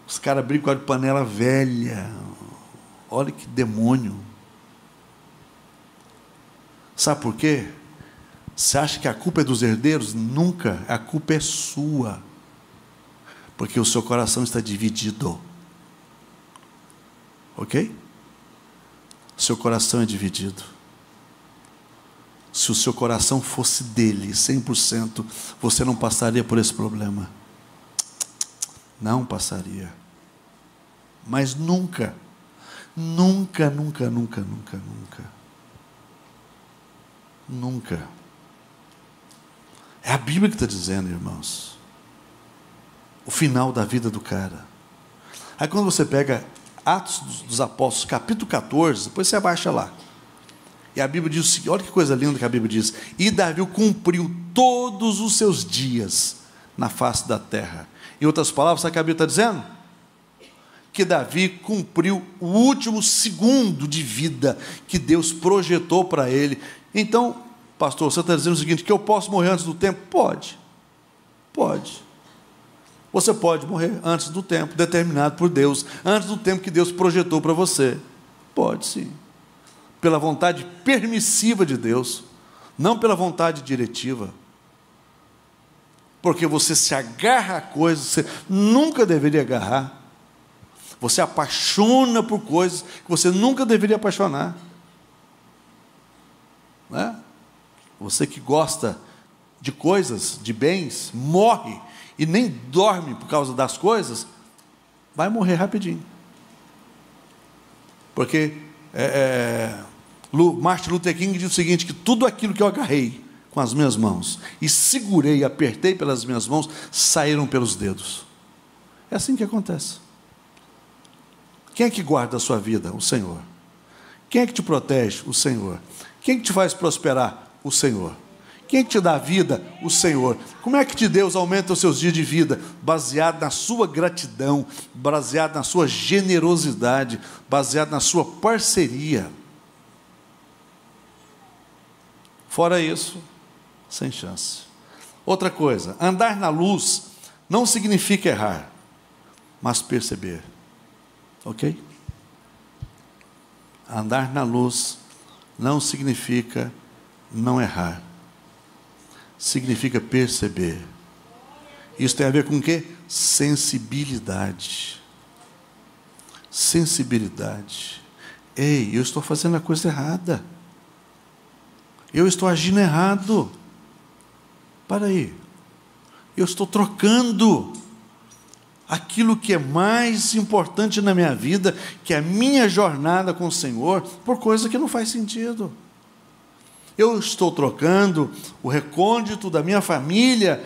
Os caras brincam de panela velha. Olha que demônio. Sabe por quê? Você acha que a culpa é dos herdeiros? Nunca. A culpa é sua. Porque o seu coração está dividido. Ok? Seu coração é dividido. Se o seu coração fosse dele, 100%, você não passaria por esse problema. Não passaria. Mas nunca, nunca, nunca, nunca, nunca, nunca. Nunca. É a Bíblia que está dizendo, irmãos. O final da vida do cara. Aí quando você pega Atos dos Apóstolos, capítulo 14, depois você abaixa lá. E a Bíblia diz o seguinte, olha que coisa linda que a Bíblia diz: e Davi cumpriu todos os seus dias na face da terra. Em outras palavras, sabe o que a Bíblia está dizendo? Que Davi cumpriu o último segundo de vida que Deus projetou para ele. Então, pastor, você está dizendo o seguinte, que eu posso morrer antes do tempo? Pode. Pode. Você pode morrer antes do tempo determinado por Deus, antes do tempo que Deus projetou para você. Pode sim. Pela vontade permissiva de Deus, não pela vontade diretiva. Porque você se agarra a coisas que você nunca deveria agarrar. Você apaixona por coisas que você nunca deveria apaixonar. Não é? Você que gosta de coisas, de bens, morre e nem dorme por causa das coisas, vai morrer rapidinho. Porque Martin Luther King diz o seguinte, que tudo aquilo que eu agarrei com as minhas mãos e segurei, apertei pelas minhas mãos, saíram pelos dedos. É assim que acontece. Quem é que guarda a sua vida? O Senhor. Quem é que te protege? O Senhor. Quem é que te faz prosperar? O Senhor. Quem é que te dá vida? O Senhor. Como é que Deus aumenta os seus dias de vida? Baseado na sua gratidão, baseado na sua generosidade, baseado na sua parceria. Fora isso, sem chance. Outra coisa, andar na luz não significa errar, mas perceber. Ok? Andar na luz não significa não errar. Significa perceber. Isso tem a ver com o quê? Sensibilidade. Sensibilidade. Ei, eu estou fazendo a coisa errada. Eu estou agindo errado. Para aí. Eu estou trocando aquilo que é mais importante na minha vida, que é a minha jornada com o Senhor, por coisa que não faz sentido. Eu estou trocando o recôndito da minha família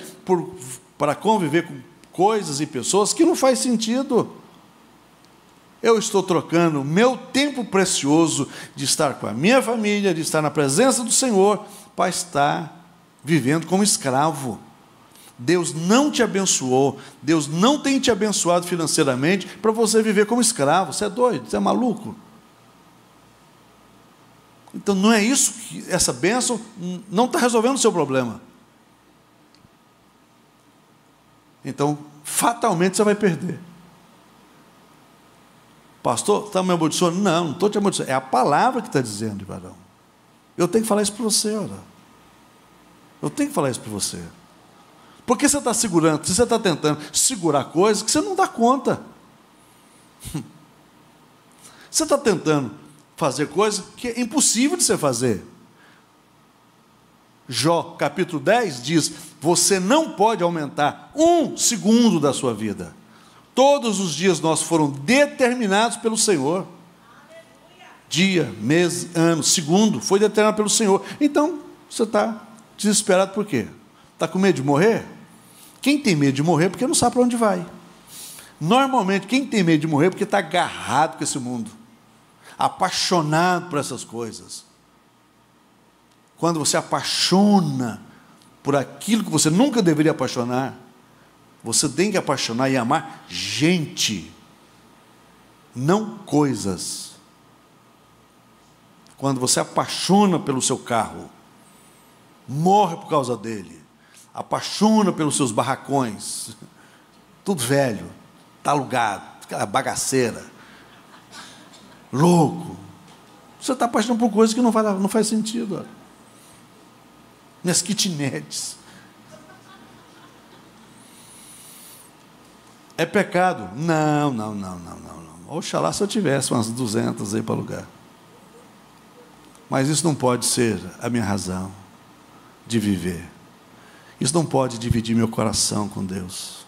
para conviver com coisas e pessoas que não faz sentido. Eu estou trocando o meu tempo precioso de estar com a minha família, de estar na presença do Senhor, para estar vivendo como escravo. Deus não te abençoou, Deus não tem te abençoado financeiramente para você viver como escravo. Você é doido, você é maluco. Então não é isso, que essa bênção não está resolvendo o seu problema. Então, fatalmente você vai perder. Pastor, está me amaldiçoando? Não, não estou te amaldiçoando. É a palavra que está dizendo, varão. Eu tenho que falar isso para você, olha. Eu tenho que falar isso para você. Por que você está segurando? Se você está tentando segurar coisas que você não dá conta. Você está tentando fazer coisas que é impossível de você fazer. Jó, capítulo 10, diz: você não pode aumentar 1 segundo da sua vida. Todos os dias nossos foram determinados pelo Senhor. Dia, mês, ano, segundo, foi determinado pelo Senhor. Então, você está desesperado por quê? Está com medo de morrer? Quem tem medo de morrer é porque não sabe para onde vai. Normalmente, quem tem medo de morrer é porque está agarrado com esse mundo, apaixonado por essas coisas. Quando você apaixona por aquilo que você nunca deveria apaixonar, você tem que apaixonar e amar gente, não coisas. Quando você apaixona pelo seu carro, morre por causa dele, apaixona pelos seus barracões, tudo velho, está alugado, aquela bagaceira, louco. Você está apaixonado por coisas que não faz sentido. Olha. Minhas kitnets. É pecado? Não. Oxalá se eu tivesse umas 200 aí para alugar. Mas isso não pode ser a minha razão de viver. Isso não pode dividir meu coração com Deus.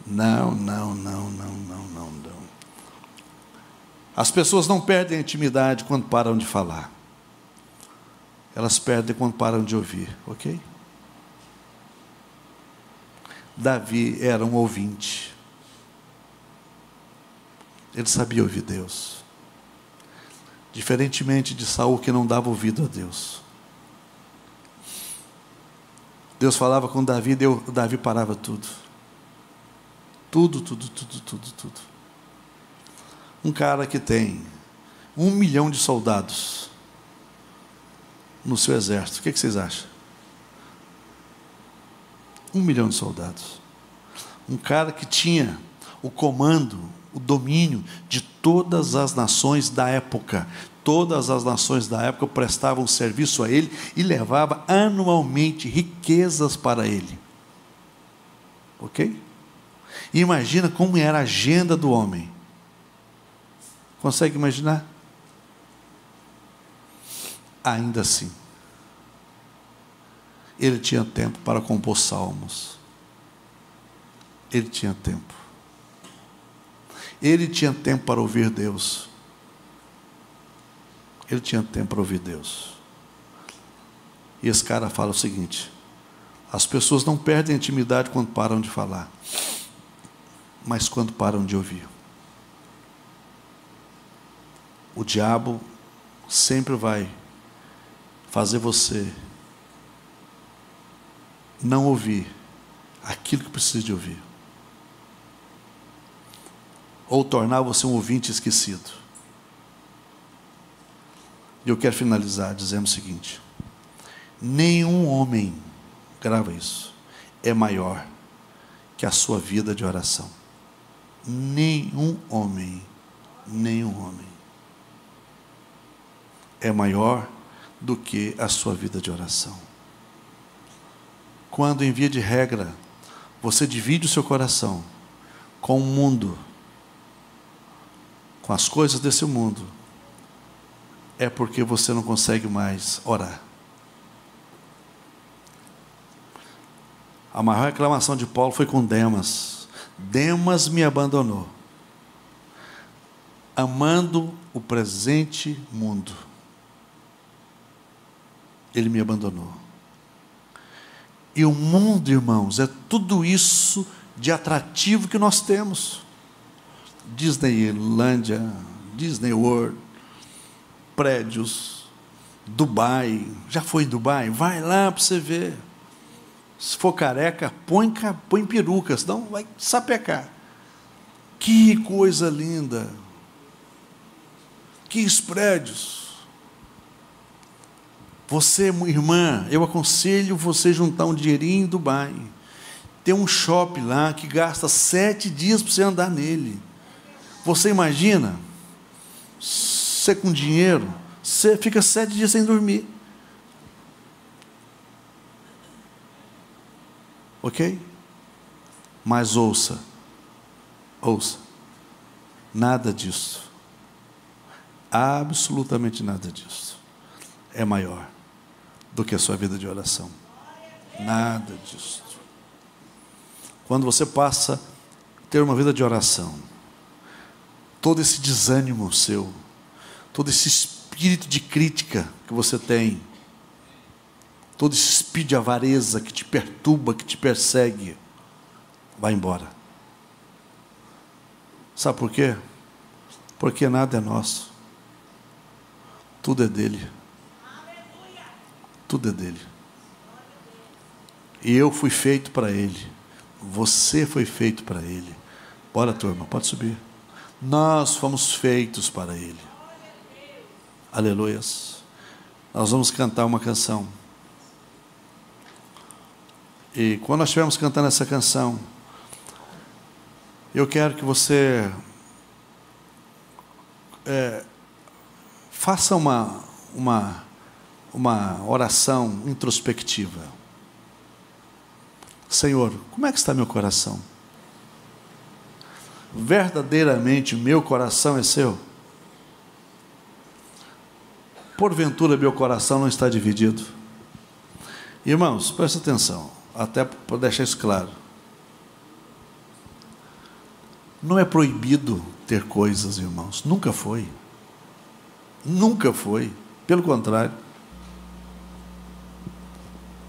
Não. As pessoas não perdem a intimidade quando param de falar. Elas perdem quando param de ouvir, ok? Davi era um ouvinte. Ele sabia ouvir Deus. Diferentemente de Saul, que não dava ouvido a Deus. Deus falava com Davi, Davi parava tudo. Tudo. Um cara que tem 1 milhão de soldados no seu exército, o que vocês acham? 1 milhão de soldados. Um cara que tinha o comando, o domínio de todas as nações da época. Todas as nações da época prestavam serviço a ele e levava anualmente riquezas para ele. Ok? E imagina como era a agenda do homem. Consegue imaginar? Ainda assim, ele tinha tempo para compor salmos. Ele tinha tempo. Ele tinha tempo para ouvir Deus. Ele tinha tempo para ouvir Deus. E esse cara fala o seguinte: as pessoas não perdem a intimidade quando param de falar, mas quando param de ouvir. O diabo sempre vai fazer você não ouvir aquilo que precisa de ouvir, ou tornar você um ouvinte esquecido. E eu quero finalizar dizendo o seguinte: nenhum homem, grava isso, é maior que a sua vida de oração. Nenhum homem é maior do que a sua vida de oração. Quando, em via de regra, você divide o seu coração com o mundo, com as coisas desse mundo, é porque você não consegue mais orar. A maior reclamação de Paulo foi com Demas. Demas me abandonou, amando o presente mundo. Ele me abandonou. E o mundo, irmãos, é tudo isso de atrativo que nós temos. Disneylândia, Disney World, prédios, Dubai. Já foi em Dubai? Vai lá para você ver. Se for careca, põe peruca, senão vai sapecar. Que coisa linda. Que prédios. Você, irmã, eu aconselho você juntar um dinheirinho em Dubai. Tem um shopping lá que gasta 7 dias para você andar nele. Você imagina? Você com dinheiro, você fica 7 dias sem dormir. Ok? Mas ouça, nada disso Absolutamente nada disso é maior do que a sua vida de oração. Nada disso. Quando você passa a ter uma vida de oração, todo esse desânimo seu, todo esse espírito de crítica que você tem, todo esse espírito de avareza que te perturba, que te persegue, vai embora. Sabe por quê? Porque nada é nosso. Tudo é dele. Tudo é dele. E eu fui feito para ele. Você foi feito para ele. Bora, turma, pode subir. Nós fomos feitos para ele. Aleluias. Nós vamos cantar uma canção. E quando nós estivermos cantando essa canção, eu quero que você faça uma oração introspectiva. Senhor, como é que está meu coração? Verdadeiramente meu coração é seu? Porventura meu coração não está dividido? Irmãos, presta atenção, até para deixar isso claro. Não é proibido ter coisas, irmãos, nunca foi. Nunca foi, pelo contrário.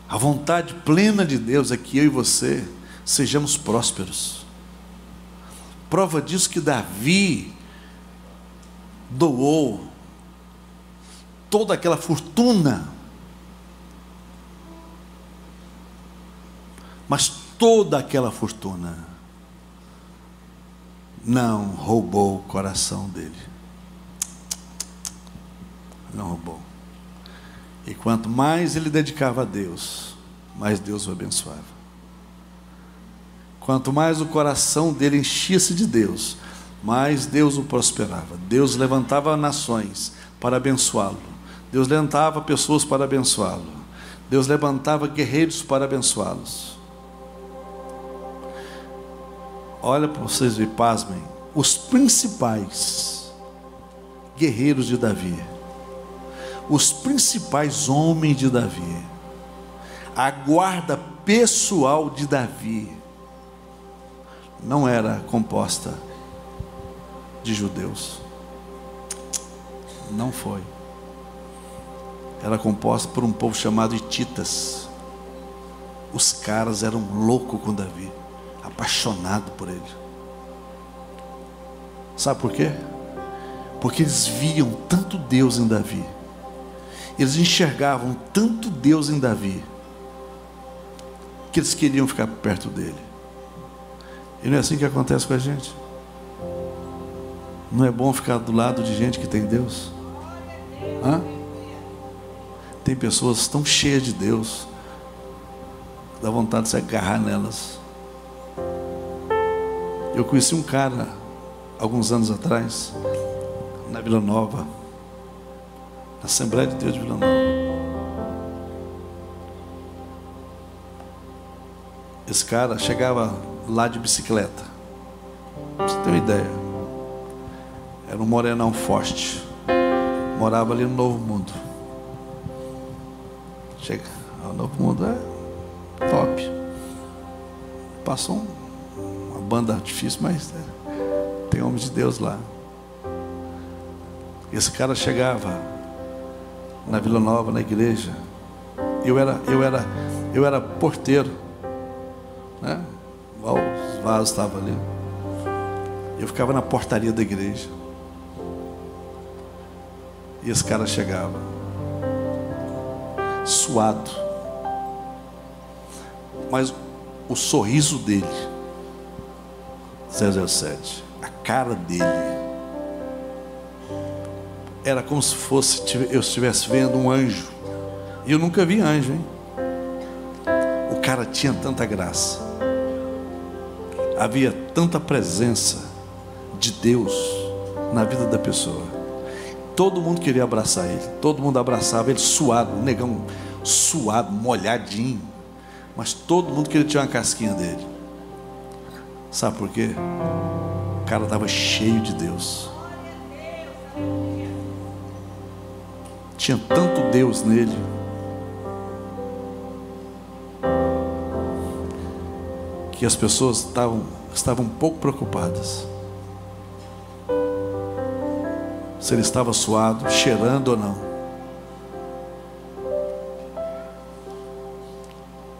A vontade plena de Deus é que eu e você sejamos prósperos. Prova disso que Davi doou toda aquela fortuna, mas toda aquela fortuna não roubou o coração dele. Não roubou. E quanto mais ele dedicava a Deus, mais Deus o abençoava. Quanto mais o coração dele enchia-se de Deus, mais Deus o prosperava. Deus levantava nações para abençoá-lo. Deus levantava pessoas para abençoá-lo. Deus levantava guerreiros para abençoá-los. Olha para vocês e pasmem. Os principais guerreiros de Davi, os principais homens de Davi, a guarda pessoal de Davi, não era composta de judeus. Não foi. Era composta por um povo chamado hititas. Os caras eram loucos com Davi, apaixonados por ele. Sabe por quê? Porque eles viam tanto Deus em Davi, eles enxergavam tanto Deus em Davi, que eles queriam ficar perto dele. E não é assim que acontece com a gente? Não é bom ficar do lado de gente que tem Deus? Hã? Tem pessoas tão cheias de Deus, dá vontade de se agarrar nelas. Eu conheci um cara alguns anos atrás, na Vila Nova, na Assembleia de Deus de Vila Nova. Esse cara chegava lá de bicicleta, pra você ter uma ideia. Era um morenão forte, morava ali no Novo Mundo. Chega, o Novo Mundo é top. Passou uma banda difícil, mas tem homem de Deus lá. Esse cara chegava na Vila Nova, na igreja. Eu era porteiro, né? Os vasos estavam ali. Eu ficava na portaria da igreja. E esse cara chegava suado, mas o sorriso dele, 007, a cara dele, era como se fosse eu estivesse vendo um anjo. E eu nunca vi anjo, hein? O cara tinha tanta graça, havia tanta presença de Deus na vida da pessoa. Todo mundo queria abraçar ele, todo mundo abraçava ele suado, um negão suado, molhadinho, mas todo mundo queria tirar uma casquinha dele. Sabe por quê? O cara estava cheio de Deus. tinha tanto Deus nele, que as pessoas estavam um pouco preocupadas se ele estava suado, cheirando ou não.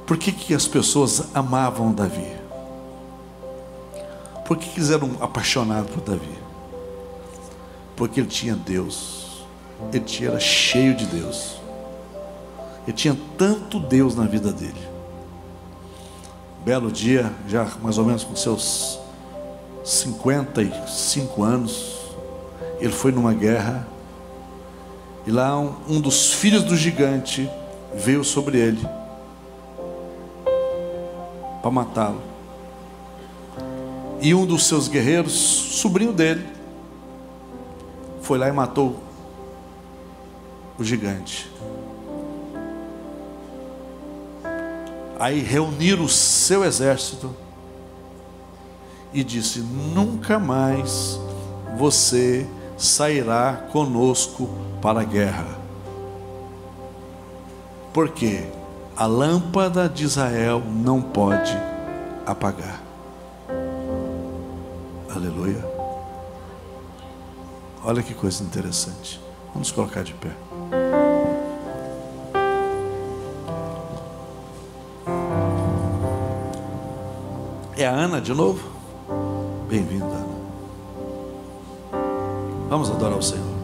Por que as pessoas amavam Davi? Por que eles eram apaixonados por Davi? Porque ele tinha Deus. Ele era cheio de Deus. Ele tinha tanto Deus na vida dele. Belo dia, já mais ou menos com seus 55 anos, ele foi numa guerra, e lá um dos filhos do gigante veio sobre ele para matá-lo. E um dos seus guerreiros, sobrinho dele, foi lá e matou o gigante. Aí reuniram o seu exército e disse: nunca mais você sairá conosco para a guerra, porque a lâmpada de Israel não pode apagar. Aleluia. Olha que coisa interessante. Vamos colocar de pé. É a Ana de novo? Bem-vinda, Ana. Vamos adorar o Senhor.